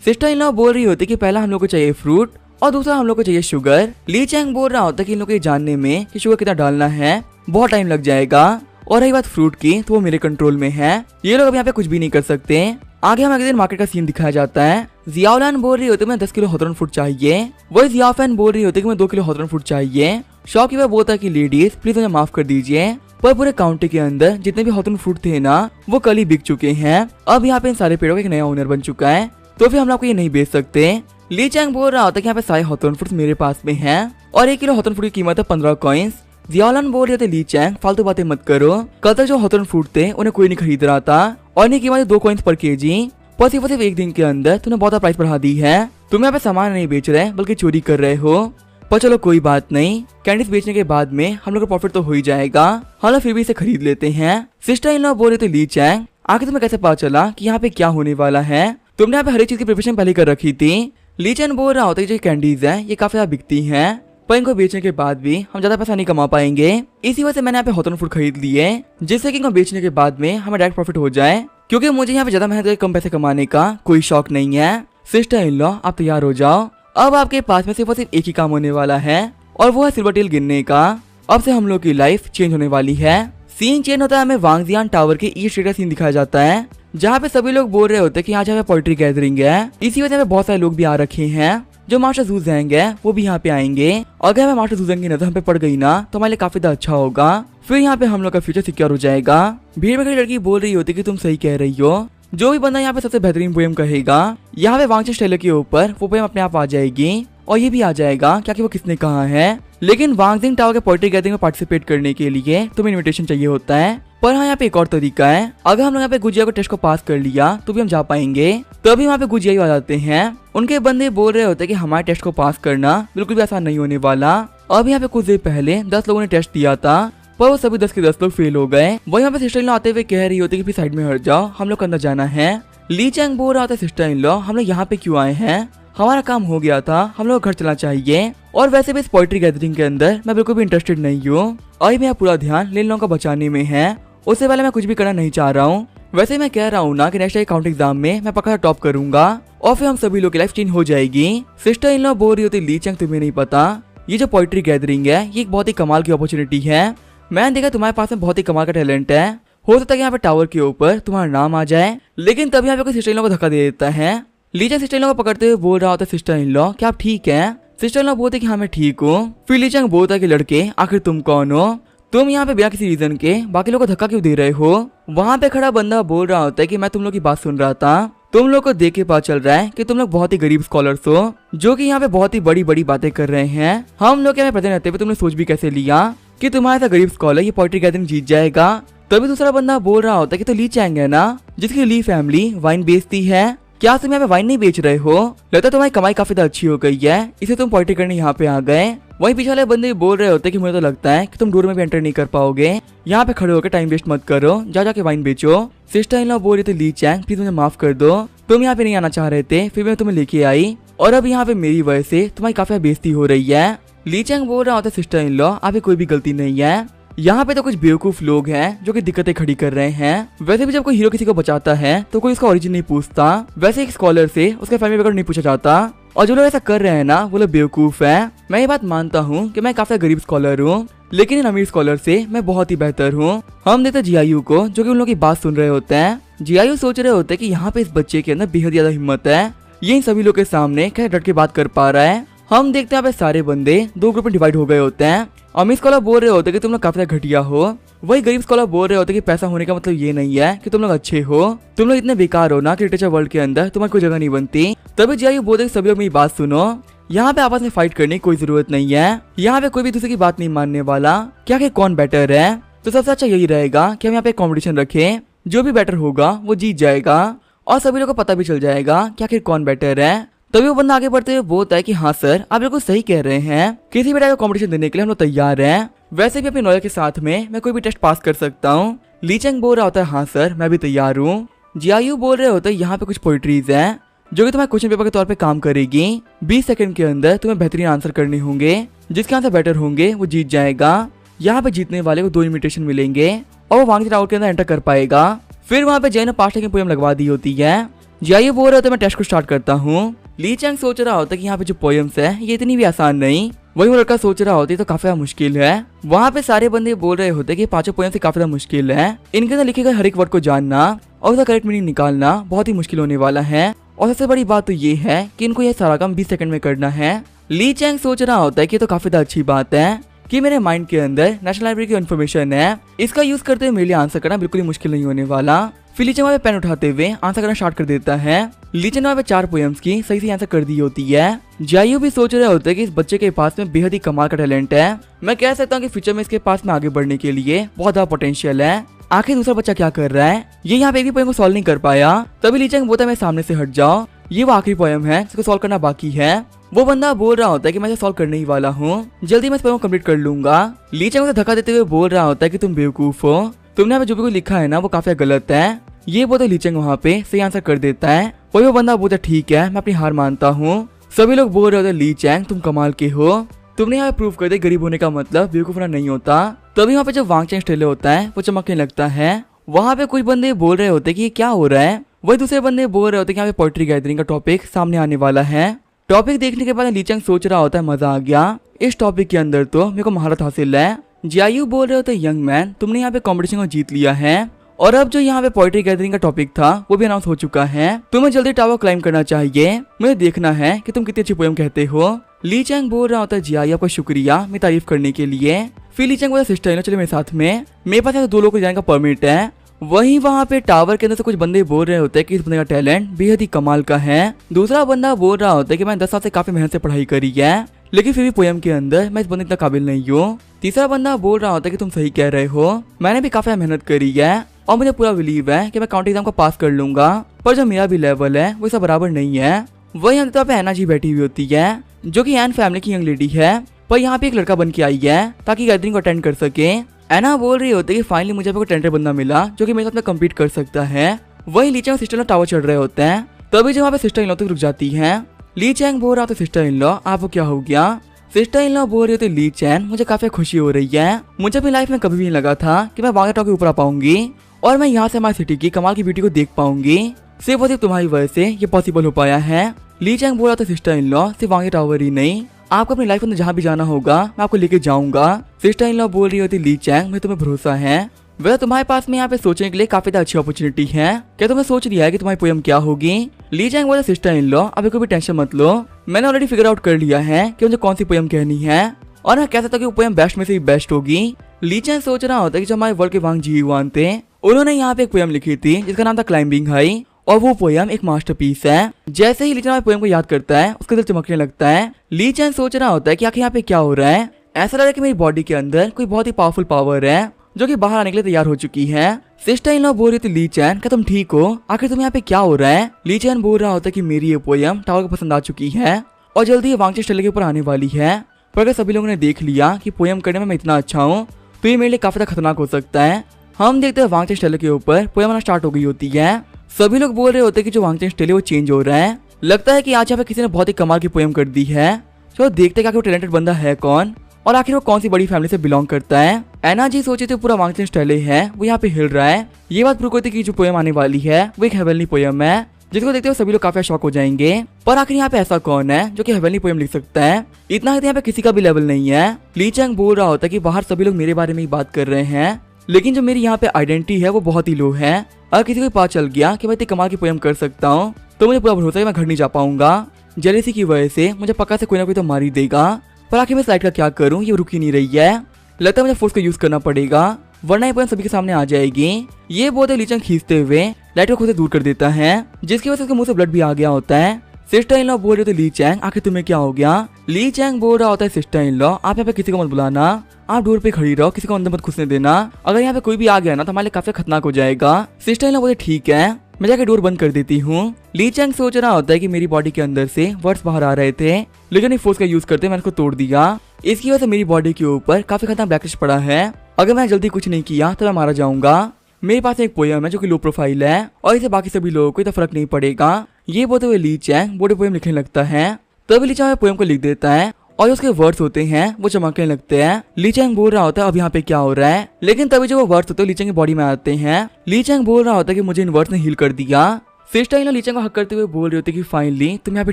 सिस्टर इन लॉ बोल रही होती कि पहला हम लोग को चाहिए फ्रूट और दूसरा हम लोग को चाहिए शुगर। ली चैंग बोल रहा होता है कि इन लोग को ये जानने में कि शुगर कितना डालना है बहुत टाइम लग जाएगा, और रही बात फ्रूट की तो वो मेरे कंट्रोल में है, ये लोग अब यहाँ पे कुछ भी नहीं कर सकते। आगे हमें अगले दिन मार्केट का सीन दिखाया जाता है। जियाओलान बोल रही होती है मैं 10 किलो हॉथरन फ्रूट चाहिए, वही जियाफैन बोल रही होती है कि मैं 2 किलो हॉथरन फ्रूट चाहिए। शॉपकीपर बोलता है कि लेडीज प्लीज मुझे माफ कर दीजिए, पर पूरे काउंटर के अंदर जितने भी हॉथरन फ्रूट थे ना वो कल ही बिक चुके हैं, अब यहाँ पे इन सारे पेड़ों का एक नया ओनर बन चुका है, तो फिर हम लोग को ये नहीं बेच सकते। ली चैंग बोल रहा होता है कि यहाँ पे सारे हॉथरन फ्रूट्स मेरे पास में हैं और 1 किलो हॉथरन फ्रूट की कीमत है 15 कॉइन्स। जियाओलान बोल रहे थे ली चैंग फालतू बातें मत करो, कल तक जो हॉथरन फ्रूट थे उन्हें कोई नहीं खरीद रहा था और इनकी कीमत 2 कॉइन्स पर केजी, पर सिर्फ 1 दिन के अंदर तूने बहुत प्राइस बढ़ा दी है, तुम यहाँ पे सामान नहीं बेच रहे बल्कि चोरी कर रहे हो। पर चलो कोई बात नहीं, कैंडीज बेचने के बाद में हम लोग का प्रॉफिट तो हो ही जाएगा, हम लोग फिर भी इसे खरीद लेते हैं। सिस्टर इन लॉ बोल रहे थे ली चैंग आखिर तुम्हें कैसे पता चला कि यहाँ पे क्या होने वाला है, तुमने यहाँ पे हर एक चीज की प्रिपरेशन पहले कर रखी थी। ली चैंग बोल रहा होता है जो कैंडीज है ये काफी ज्यादा बिकती हैं, पर इनको बेचने के बाद भी हम ज्यादा पैसा नहीं कमा पाएंगे, इसी वजह से मैंने यहाँ पे हॉथरन फ्रूट खरीद लिए जिससे कि इनको बेचने के बाद में हमें डायरेक्ट प्रॉफिट हो जाए, क्योंकि मुझे यहाँ पे ज्यादा मेहनत करके कम पैसे कमाने का कोई शौक नहीं है। सिस्टर इन लॉ आप तैयार हो जाओ, अब आपके पास में सिर्फ और सिर्फ एक ही काम होने वाला है और वो है सिल्वर टेल गिनने का। अब से हम लोग की लाइफ चेंज होने वाली है। सीन चेंज होता है, हमें वांगजियान टावर के ईस्ट स्टेट का सीन दिखाया जाता है जहाँ पे सभी लोग बोल रहे होते हैं कि आज यहाँ पे पोएट्री गैदरिंग है, इसी वजह से बहुत सारे लोग भी आ रखे हैं, जो मास्टर जू ज़ैंग है वो भी यहाँ पे आएंगे। अगर हमें मास्टर जू ज़ैंग की नजर हम पे पड़ गई ना तो हमारे लिए काफी ज्यादा अच्छा होगा, फिर यहाँ पे हम लोग का फ्यूचर सिक्योर हो जाएगा। भीड़ में खड़ी लड़की बोल रही होती कि तुम सही कह रही हो, जो भी बंदा यहाँ पे सबसे बेहतरीन पोएम कहेगा यहाँ पे वांगचेन टेलर के ऊपर वो पोएम अपने आप आ जाएगी और ये भी आ जाएगा क्या कि वो किसने कहा है। लेकिन वांगजिंग टावर के पोएट्री गैदरिंग में पार्टिसिपेट करने के लिए तुम्हें इनविटेशन चाहिए होता है, पर हाँ यहाँ पे एक और तरीका है, अगर हम लोग यहाँ पे गुजिया को टेस्ट को पास कर लिया तो भी हम जा पाएंगे। तभी वहाँ पे गुजिया आ जाते हैं, उनके बंदे बोल रहे होते हैं कि हमारे टेस्ट को पास करना बिल्कुल भी आसान नहीं होने वाला। अब यहाँ पे कुछ देर पहले 10 लोगों ने टेस्ट दिया था पर वो सभी 10 के 10 लोग फेल हो गए। वो यहाँ पे सिस्टर इन लॉ आते हुए कह रही होती कि फिर साइड में हट जाओ, हम लोग अंदर जाना है। ली चैंग बोल रहा होता है सिस्टर इन लॉ हम लोग यहाँ पे क्यों आए हैं, हमारा काम हो गया था, हम लोग घर चलना चाहिए, और वैसे भी इस पोएट्री गैदरिंग के अंदर मैं बिल्कुल भी इंटरेस्टेड नहीं हूँ और मेरा पूरा ध्यान लिन लॉन्ग को बचाने में है, उससे पहले मैं कुछ भी करना नहीं चाह रहा हूँ। वैसे मैं कह रहा हूँ ना कि नेक्स्ट अकाउंट एग्जाम में मैं पक्का टॉप करूंगा और फिर हम सभी लोग की लाइफ चेंज हो जाएगी। सिस्टर इन लॉ बोल रही होती ली चैंग तुम्हें नहीं पता ये जो पोएट्री गैदरिंग है ये एक बहुत ही कमाल की अपॉर्चुनिटी है, मैंने देखा तुम्हारे पास में बहुत ही कमाल का टैलेंट है, हो सकता है यहाँ पे टावर के ऊपर तुम्हारा नाम आ जाए। लेकिन तभी यहाँ पे कोई सिस्टर इन लॉ को धक्का दे देता है। ली चैंग सिस्टर इन लॉ को पकड़ते हुए बोल रहा होता है सिस्टर इन लॉ क्या आप ठीक है। सिस्टर इन लॉ बोलते कि हाँ मैं ठीक हूँ। फिर ली चैंग बोलता है कि लड़के आखिर तुम कौन हो, तुम यहाँ पे बिना किसी रीजन के बाकी लोगों को धक्का क्यों दे रहे हो। वहाँ पे खड़ा बंदा बोल रहा होता है कि मैं तुम लोग की बात सुन रहा था, तुम लोग को देख के पता चल रहा है कि तुम लोग बहुत ही गरीब स्कॉलर्स हो जो कि यहाँ पे बहुत ही बड़ी बड़ी बातें कर रहे हैं। हम लोग क्या प्रेजेंट रहते हुए तुमने सोच भी कैसे लिया कि तुम्हारा ऐसा गरीब स्कॉलर ये पोएट्री गैदरिंग जीत जाएगा। तभी दूसरा बंदा बोल रहा होता है कि तो ली चैंग है ना जिसकी ली फैमिली वाइन बेचती है, क्या तुम यहाँ पे वाइन नहीं बेच रहे हो, लगता है तुम्हारी कमाई काफी ज्यादा अच्छी हो गई है इसे तुम पोएट्री करने यहाँ पे आ गए। वहीं पीछे वाले बंदे बोल रहे होते कि मुझे तो लगता है कि तुम डोर में भी एंटर नहीं कर पाओगे, यहाँ पे खड़े होकर टाइम वेस्ट मत करो, जाके वाइन बेचो। सिस्टर इन लॉ बोल रही थी ली चैंग प्लीज मुझे माफ कर दो, तुम यहाँ पे नहीं आना चाह रहे थे फिर मैं तुम्हें लेके आई और अब यहाँ पे मेरी वजह से तुम्हारी काफी बेइज्जती हो रही है। ली चैंग बोल रहा होता है सिस्टर इन लॉ आप कोई भी गलती नहीं है, यहाँ पे तो कुछ बेवकूफ लोग हैं जो कि दिक्कतें खड़ी कर रहे हैं। वैसे भी जब कोई हीरो किसी को बचाता है तो कोई उसका ओरिजिन नहीं पूछता, वैसे एक स्कॉलर से उसके फैमिली बैकग्राउंड नहीं पूछा जाता, और जो लोग ऐसा कर रहे हैं ना वो लोग बेवकूफ है। मैं ये बात मानता हूँ कि मैं काफी गरीब स्कॉलर हूँ लेकिन इन अमीर स्कॉलर से मैं बहुत ही बेहतर हूँ। हम देखते जियायू को जो कि उन लोगों की बात सुन रहे होते हैं। जियायू सोच रहे होते हैं कि यहाँ पे इस बच्चे के अंदर बेहद ज्यादा हिम्मत है, ये इन सभी लोग के सामने कैसे डट के बात कर पा रहा है। हम देखते हैं यहाँ पे सारे बंदे 2 ग्रुप में डिवाइड हो गए होते हैं। अमीर स्कॉलर बोल रहे होते हैं कि तुम लोग काफी ज्यादा घटिया हो, वही गरीब स्कॉलर बोल रहे होते हैं कि पैसा होने का मतलब ये नहीं है कि तुम लोग अच्छे हो, तुम लोग इतने बेकार हो ना कि लिटरेचर वर्ल्ड के अंदर तुम्हारी कोई जगह नहीं बनती। तभी जियायू बोलते सभी लोग मेरी बात सुनो, यहाँ पे आपस में फाइट करने की कोई जरूरत नहीं है, यहाँ पे कोई भी दूसरे की बात नहीं मानने वाला, क्या कि कौन बेटर है, तो सबसे अच्छा यही रहेगा कि हम यहाँ पे कॉम्पिटिशन रखें, जो भी बेटर होगा वो जीत जाएगा और सभी लोग को पता भी चल जाएगा कि आखिर कौन बेटर है। तभी वो बंदा आगे बढ़ते हुए बोलता है कि हाँ सर, आप बिल्कुल सही कह रहे हैं, किसी भी टाइप का कॉम्पिटिशन देने के लिए हम लोग तैयार हैं। वैसे भी अपनी नॉलेज के साथ में मैं कोई भी टेस्ट पास कर सकता हूँ। ली चैंग बोल रहा होता है हाँ सर, मैं भी तैयार हूँ। जियायू बोल रहे होते हैं यहाँ पे कुछ पोइट्रीज हैं जो कि तुम्हें क्वेश्चन पेपर के तौर पे काम करेगी। 20 सेकंड के अंदर तुम्हें बेहतरीन आंसर करने होंगे, जिसके आंसर बेटर होंगे वो जीत जाएगा। यहाँ पे जीतने वाले को 2 इन्विटेशन मिलेंगे और वो वांगजी राउंड के अंदर एंटर कर पाएगा। फिर वहाँ पे जय ने 5 की पोएम लगवा दी होती है। जियायू बोल रहे होते मैं टेस्ट को स्टार्ट करता हूँ। ली चैंग सोच रहा होता है कि यहाँ पे जो पोएम्स है ये इतनी भी आसान नहीं। वही वो लड़का सोच रहा होती तो काफी मुश्किल है। वहाँ पे सारे बंदे बोल रहे होते कि 5 पोएम से काफी ज्यादा मुश्किल है, इनके अंदर लिखे गए हर एक वर्ड को जानना और उसका करेक्ट मीनिंग निकालना बहुत ही मुश्किल होने वाला है। और सबसे बड़ी बात तो ये है कि इनको ये सारा काम 20 सेकंड में करना है। ली चैंग सोच रहा होता है कि तो काफी अच्छी बात है कि मेरे माइंड के अंदर नेशनल लाइब्रेरी की इन्फॉर्मेशन है, इसका यूज करते हुए मेरे लिए आंसर करना बिल्कुल ही मुश्किल नहीं होने वाला। फिर ली चैंग वहाँ पे पेन उठाते हुए आंसर करना स्टार्ट कर देता है। ली चैंग वहाँ पे 4 पोएम्स की सही से आंसर कर दी होती है। जियायू भी सोच रहे होते हैं कि इस बच्चे के पास में बेहद ही कमाल का टैलेंट है। मैं कह सकता हूँ कि फ्यूचर में इसके पास में आगे बढ़ने के लिए बहुत ज्यादा पोटेंशियल है। आखिर दूसरा बच्चा क्या कर रहा है, ये यहाँ पे एक भी पोएम को सॉल्व नहीं कर पाया। तभी ली चैंग बोलता है मैं सामने से हट जाओ, ये वो आखिरी पोएम है जिसको सॉल्व करना बाकी है। वो बंदा बोल रहा होता है कि मैं इसे सॉल्व करने ही वाला हूँ, जल्दी मैं इस पोएम को कंप्लीट कर लूंगा। ली चैंग उसे धक्का देते हुए बोल रहा होता है कि तुम बेवकूफ हो, तुमने यहाँ पे जो भी कुछ लिखा है ना वो काफी गलत है। ये बोलते ली चैंग वहाँ पे सही आंसर कर देता है। वही वो बंदा बोलता ठीक है, मैं अपनी हार मानता हूँ। सभी लोग बोल रहे होते ली चैंग तुम कमाल के हो, तुमने यहाँ पे प्रूव कर दिया गरीब होने का मतलब बेवकूफ होना नहीं होता। तभी वहाँ पे जब वांग चैंग स्टेले होता है वो चमकने लगता है। वहाँ पे कुछ बंदे बोल रहे होते कि ये क्या हो रहा है, वही दूसरे बंदे बोल रहे होते कि यहाँ पे पोएट्री गैदरिंग का टॉपिक सामने आने वाला है। टॉपिक देखने के बाद ली चैंग सोच रहा होता है मजा आ गया, इस टॉपिक के अंदर तो मेरे को महारत हासिल है। जियायू बोल रहे होते यंग मैन तुमने यहाँ पे कॉम्पिटिशन को जीत लिया है और अब जो यहाँ पे पोएट्री गैदरिंग का टॉपिक था वो भी अनाउंस हो चुका है। तुम्हें जल्दी टावर क्लाइम करना चाहिए, मुझे देखना है कि तुम कितनी अच्छी पोएम कहते हो। ली चैंग बोल रहा होता है जियायू आपका शुक्रिया मेरी तारीफ करने के लिए। फिर ली चैंग बोला सिस्टर चलो मेरे साथ में, मेरे पास 2 लोगों को जाने का परमिट है। वहीं वहाँ पे टावर के अंदर से कुछ बंदे बोल रहे होते हैं कि इस बंदे का टैलेंट बेहद ही कमाल का है। दूसरा बंदा बोल रहा होता है कि मैंने 10 साल से काफी मेहनत से पढ़ाई करी है, लेकिन फिर भी पोएम के अंदर मैं इस बंदे इतना काबिल नहीं हूँ। तीसरा बंदा बोल रहा होता है कि तुम सही कह रहे हो, मैंने भी काफी मेहनत करी है और मुझे पूरा बिलीव है कि मैं काउंटी एग्जाम को पास कर लूंगा, पर जो मेरा भी लेवल है वो सब बराबर नहीं है। वही हम तो पे एना जी बैठी हुई होती है जो कि एन फैमिली की यंग लेडी है, पर यहाँ पे एक लड़का बन के आई है ताकि गैदरिंग को अटेंड कर सके। एना बोल रही होती है कि फाइनली मुझे कोई टैलेंटेड बंदा मिला जो कि मेरे साथ में कम्पीट कर सकता है। वही ली चैंग सिस्टर टावर चढ़ रहे होते हैं, तभी जो वहाँ पे सिस्टर इन लॉ तक रुक जाती है। ली चैंग बोल रहा था सिस्टर इन लॉ आपको क्या हो गया। सिस्टर इन लॉ बोल रही होती ली चैंग मुझे काफी खुशी हो रही है, मुझे अपनी लाइफ में कभी भी नहीं लगा था कि मैं वांग टावर के ऊपर आ पाऊंगी और मैं यहाँ से हमारी सिटी की कमाल की ब्यूटी को देख पाऊंगी, सिर्फ और सिर्फ तुम्हारी वजह से ये पॉसिबल हो पाया है। ली चैंग बोल रहा था सिस्टर इन लॉ सिर्फ वांग टावर ही नहीं, आपको अपनी लाइफ में जहाँ भी जाना होगा मैं आपको लेके जाऊंगा। सिस्टर इन लॉ बोल रही होती ली चैंग मुझे तुम्हें भरोसा है, वैसे तुम्हारे पास में यहाँ पे सोचने के लिए काफी अच्छी अपॉर्चुनिटी है, क्या तुम्हें सोच लिया है कि तुम्हारी पोएम क्या होगी। ली चैंग बोले सिस्टर इन लॉ अभी कोई भी टेंशन मत लो, मैंने ऑलरेडी फिगर आउट कर लिया है कि मुझे कौन सी पोएम कहनी है और मैं कह सकता हूँ कि वो पोएम बेस्ट में से भी बेस्ट होगी। ली चैंग सोच रहा होता है कि जो हमारे वर्ल्ड के वांग जीवान थे उन्होंने यहाँ पे एक पोएम लिखी थी जिसका नाम था क्लाइंबिंग हाई और वो पोएम एक मास्टरपीस है। जैसे ही ली चैंग पोएम को याद करता है उसका दिल चमकने लगता है। ली चैंग सोच रहा होता है कि आखिर यहाँ पे क्या हो रहा है, ऐसा लग रहा है कि मेरी बॉडी के अंदर कोई बहुत ही पावरफुल पावर है जो कि बाहर आने के लिए तैयार हो चुकी है। सिस्टर इन लॉ बोल रही थी ली चैन क्या तुम ठीक हो, आखिर तुम यहाँ पे क्या हो रहा है। ली चैन बोल रहा होता है कि मेरी ये पोएम टावर को पसंद आ चुकी है और जल्दी ये वांग चैंग के ऊपर आने वाली है, पर अगर सभी लोगों ने देख लिया कि पोएम करने में मैं इतना अच्छा हूँ तो ये मेरे लिए काफी खतरनाक हो सकता है। हम देखते हैं वांग चैंग के ऊपर पोएम आना स्टार्ट हो गई होती है। सभी लोग बोल रहे होते हैं कि जो वांग चैंग वो चेंज हो रहा है, लगता है कि आज यहाँ पे किसी ने बहुत ही कमाल की पोएम कर दी है। चलो देखते हैं कि वो टैलेंटेड बंदा है कौन और आखिर वो कौन सी बड़ी फैमिली से बिलोंग करता है। एना जी सोचे थे पूरा वांग चैंग स्टेले है वो यहाँ पे हिल रहा है, ये बात प्रूव करती कि जो पोएम आने वाली है वो एक हेवनली पोएम है जिसको देखते हुए सभी लोग काफी शॉक हो जाएंगे। पर आखिर यहाँ पे ऐसा कौन है जो कि हेवनली पोएम लिख सकता है, इतना ही यहाँ पे किसी का भी लेवल नहीं है। ली चैंग बोल रहा होता है कि बाहर सभी लोग मेरे बारे में ही बात कर रहे हैं, लेकिन जो मेरी यहाँ पे आइडेंटिटी है वो बहुत ही लो है। अगर किसी को पता चल गया कि मैं इतनी कमाल की पोएम कर सकता हूँ तो मुझे पूरा भरोसा है मैं घर नहीं जा पाऊंगा, जेलेसी की वजह से मुझे पक्का से कोई ना कोई तो मार ही देगा। पर आखिर मैं स्लाइड का क्या करूँ, ये रुक ही नहीं रही है, लगता है मुझे फोर्स का यूज करना पड़ेगा वरना ये पोएम सभी के सामने आ जाएगी। ये बोलते ली चैंग खींचते हुए लाइट को खुद से दूर कर देता है जिसकी वजह से उसके मुंह से ब्लड भी आ गया होता है। सिस्टर इन लॉ बोल रहे थे ली चैंग आखिर तुम्हें क्या हो गया। ली चैंग बोल रहा होता है सिस्टर इन लॉ आप यहाँ पे किसी को मत बुलाना, आप डोर पे खड़ी रहो, किसी को अंदर मत घुसने देना, अगर यहाँ पे कोई भी आ गया ना तो हमारे लिए काफी खतरनाक हो जाएगा। सिस्टर इन लॉ बोले ठीक है, मैं जाके डोर बंद कर देती हूँ। ली चैंग सोच रहा होता है कि मेरी बॉडी के अंदर से वर्ड्स बाहर आ रहे थे, लेकिन फोर्स का यूज करते मैंने उसको तोड़ दिया। इसकी वजह से मेरी बॉडी के ऊपर काफी खतरनाक ब्लैकलिस्ट पड़ा है। अगर मैं जल्दी कुछ नहीं किया तो मैं मारा जाऊंगा। मेरे पास एक पोयम है जो कि लो प्रोफाइल है और इसे बाकी सभी लोगों को इतना फर्क नहीं पड़ेगा। ये बोलते हुए ली चैंग बॉडी पोयम लिखने लगता है। तभी ली चैंग पोयम को लिख देता है और उसके वर्ड्स होते हैं वो चमकने लगते हैं। ली चैंग बोल रहा होता है अब यहाँ पे क्या हो रहा है, लेकिन तभी जो वो वर्ड्स होते हैं ली चैंग की बॉडी में आते हैं। ली चैंग बोल रहा होता है कि मुझे इन वर्ड्स ने हील कर दिया। Sister in law Li Chang को हक करते हुए बोल रहे होते कि फाइनली तुम यहाँ पे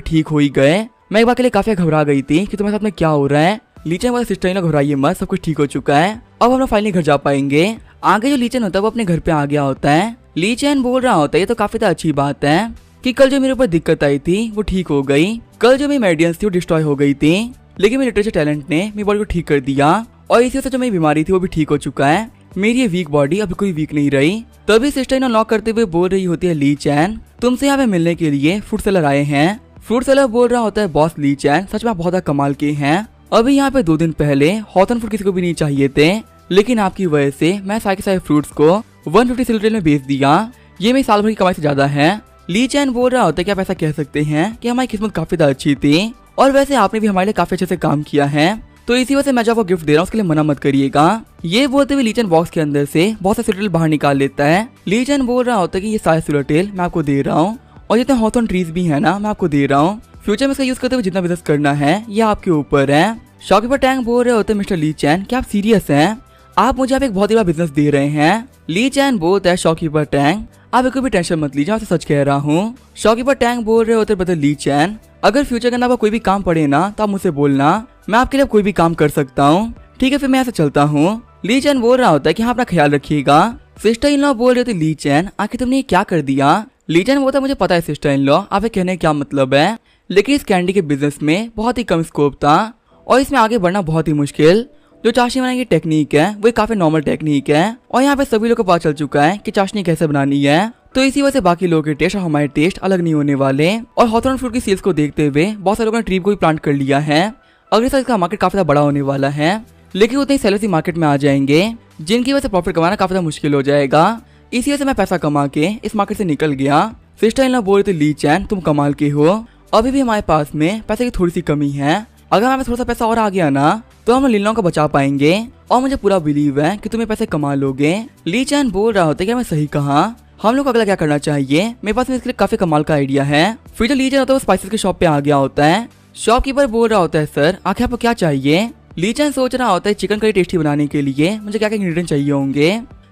ठीक हो ही गए। मैं एक बार के लिए काफी घबरा गई थी कि तुम्हारे साथ में क्या हो रहा है। ली चैंग बोला सिस्टर इन लॉ घबराइए मत, सब कुछ ठीक हो चुका है, अब हम लोग फाइनली घर जा पाएंगे। आगे जो ली चैंग होता है वो अपने घर पे आ गया होता है। ली चैंग बोल रहा होता है ये तो काफी अच्छी बात है कि कल जो मेरे ऊपर दिक्कत आई थी वो ठीक हो गई। कल जो मेरी मेडियंस थी वो डिस्ट्रॉय हो गई थी, लेकिन मेरे लिटरेचर टैलेंट ने मेरी बॉडी को ठीक कर दिया और इसी वजह से जो मेरी बीमारी थी वो भी ठीक हो चुका है। मेरी ये वीक बॉडी अब कोई वीक नहीं रही। तभी सिस्टर इन लॉ करते हुए बोल रही होती है ली चैंग तुमसे यहाँ पे मिलने के लिए फ्रूट सेलर आए हैं। फ्रूट सेलर बोल रहा होता है बॉस ली चैंग सच में बहुत कमाल के हैं। अभी यहाँ पे 2 दिन पहले हॉटन फ्रूट किसी को भी नहीं चाहिए थे, लेकिन आपकी वजह से मैं सारे के सारे फ्रूट्स को 150 सिल्वर में बेच दिया। ये मेरी साल भर की कमाई से ज्यादा है। ली चैंग बोल रहा होता है कि आप ऐसा कह सकते हैं कि हमारी किस्मत काफी अच्छी थी और वैसे आपने भी हमारे लिए काफी अच्छे से काम किया है, तो इसी वजह से मैं जो आपको गिफ्ट दे रहा हूँ उसके लिए मना मत करिएगा। ये बोलते हुए ली चैंग बॉक्स के अंदर से बहुत से सिल्वर बाहर निकाल लेता है। ली चैंग बोल रहा होता है कि ये सारे सिल्वर मैं आपको दे रहा हूँ और जितने हॉथॉर्न ट्रीज भी है ना मैं आपको दे रहा हूँ। फ्यूचर में इसका यूज करते हुए जितना बिजनेस करना है ये आपके ऊपर है। शॉपकीपर टैंग बोल रहे होते हैं मिस्टर ली चैंग क्या आप सीरियस हैं? आप मुझे आप एक बहुत ही बड़ा बिजनेस दे रहे हैं। ली चैंग बोलता है शॉपकीपर टैंग आप कोई भी टेंशन मत लीजिए, मैं सच कह रहा हूँ। शॉपकीपर टैंग बोल रहे होते ब्रदर ली चैंग अगर फ्यूचर के अंदर आपको कोई भी काम पड़े ना तो आप मुझसे बोलना, मैं आपके लिए कोई भी काम कर सकता हूँ। ठीक है फिर मैं ऐसा चलता हूँ। ली चैंग बोल रहा होता है कि हाँ अपना ख्याल रखिएगा। सिस्टर इन लॉ बोल रहे होते ली चैंग आखिर तुमने ये क्या कर दिया? ली चैंग बोलता है मुझे पता है सिस्टर इन लॉ आप कहने क्या मतलब है, लेकिन इस कैंडी के बिजनेस में बहुत ही कम स्कोप था और इसमें आगे बढ़ना बहुत ही मुश्किल। जो चाशनी बनाने की टेक्निक है वो काफी नॉर्मल टेक्निक है और यहाँ पे सभी लोगों को पता चल चुका है कि चाशनी कैसे बनानी है, तो इसी वजह से बाकी लोगों के टेस्ट और हमारे टेस्ट अलग नहीं होने वाले। और हॉथॉर्न फ्रूट की सेल्स को देखते हुए बहुत सारे लोगों ने ट्री को भी प्लांट कर लिया है। अगले साल इसका मार्केट काफी बड़ा होने वाला है, लेकिन उतने ही सेलर्स मार्केट में आ जाएंगे जिनकी वजह से प्रॉफिट कमाना काफी मुश्किल हो जाएगा। इसी वजह से मैं पैसा कमा के इस मार्केट से निकल गया। सिस्टर इन लॉ बोल रहे थे ली चैंग तुम कमाल के हो, अभी भी हमारे पास में पैसे की थोड़ी सी कमी है, अगर हमें थोड़ा सा पैसा और आ गया ना तो हम लिन लॉन्ग को बचा पाएंगे और मुझे पूरा बिलीव है कि तुम्हें पैसे कमा लोगे। ली चैंग बोल रहा होता है कि मैं सही कहा, हम लोग को अगला क्या करना चाहिए, मेरे पास में इसके लिए काफी कमाल का आइडिया है। फिर जो ली चैंग होता है वो स्पाइसेस की शॉप पे आ गया होता है। शॉपकीपर बोल रहा होता है सर आखिर आपको क्या चाहिए? ली चैंग सोच रहा होता है चिकन करी टेस्टी बनाने के लिए मुझे क्या क्या इंग्रेडिएंट चाहिए होंगे,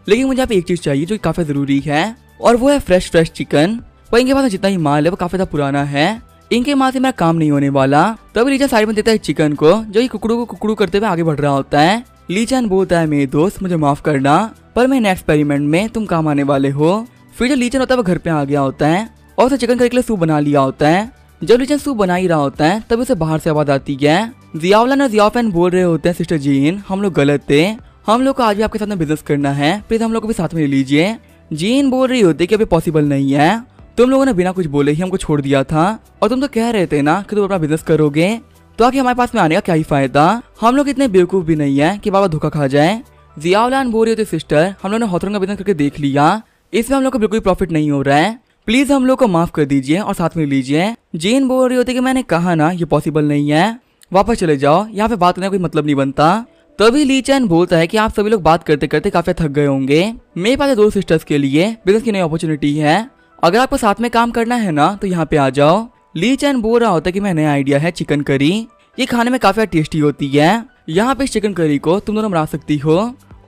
लेकिन मुझे यहाँ पे एक चीज चाहिए जो काफी जरूरी है और वो है फ्रेश चिकन। पर इनके पास जितना ही माल है वो काफी ज्यादा पुराना है, इनके माल से मेरा काम नहीं होने वाला। तभी ली चैंग साइड में देता है चिकन को जो कुकड़ू को कुकड़ू करते हुए आगे बढ़ रहा होता है। ली चैंग बोलता है मेरे दोस्त मुझे माफ करना पर मैं नेक्स्ट एक्सपेरिमेंट में तुम काम आने वाले हो। फिर जो ली चैंग होता है वो घर पे आ गया होता है और उसे चिकन करी के लिए सूप बना लिया होता है। जब ली चैंग सूप बना ही रहा होता है तभी उसे बाहर से आवाज आती है। जियावलन और जियाफेन बोल रहे होते हैं सिस्टर जीन हम लोग गलत थे, हम लोग को आज भी आपके साथ में बिजनेस करना है, प्लीज हम लोग को भी साथ में ले लीजिए। जीन बोल रही होती है कि अभी पॉसिबल नहीं है, तुम लोगों ने बिना कुछ बोले ही हमको छोड़ दिया था और तुम तो कह रहे थे ना कि तुम अपना बिजनेस करोगे, तो आखिर हमारे पास में आने का क्या ही फायदा, हम लोग इतने बेवकूफ भी नहीं है कि बाबा धोखा खा जाए। जियावलन बोल रही होती सिस्टर हम लोग ने हॉथॉर्न का बिजनेस करके देख लिया, इसमें हम लोग को बिल्कुल प्रॉफिट नहीं हो रहा है, प्लीज हम लोग को माफ कर दीजिए और साथ में लीजिए। जीन बोल रही होती कि मैंने कहा ना ये पॉसिबल नहीं है, वापस चले जाओ, यहाँ पे बात करने का कोई मतलब नहीं बनता। तभी ली चैंग बोलता है कि आप सभी लोग बात करते करते काफी थक गए होंगे, मेरे पास 2 सिस्टर्स के लिए बिजनेस की नई अपॉर्चुनिटी है, अगर आपको साथ में काम करना है ना तो यहाँ पे आ जाओ। ली चैंग बोल रहा होता है कि मैं नया आइडिया है चिकन करी, ये खाने में काफी टेस्टी होती है, यहाँ पे इस चिकन करी को तुम दोनों बना सकती हो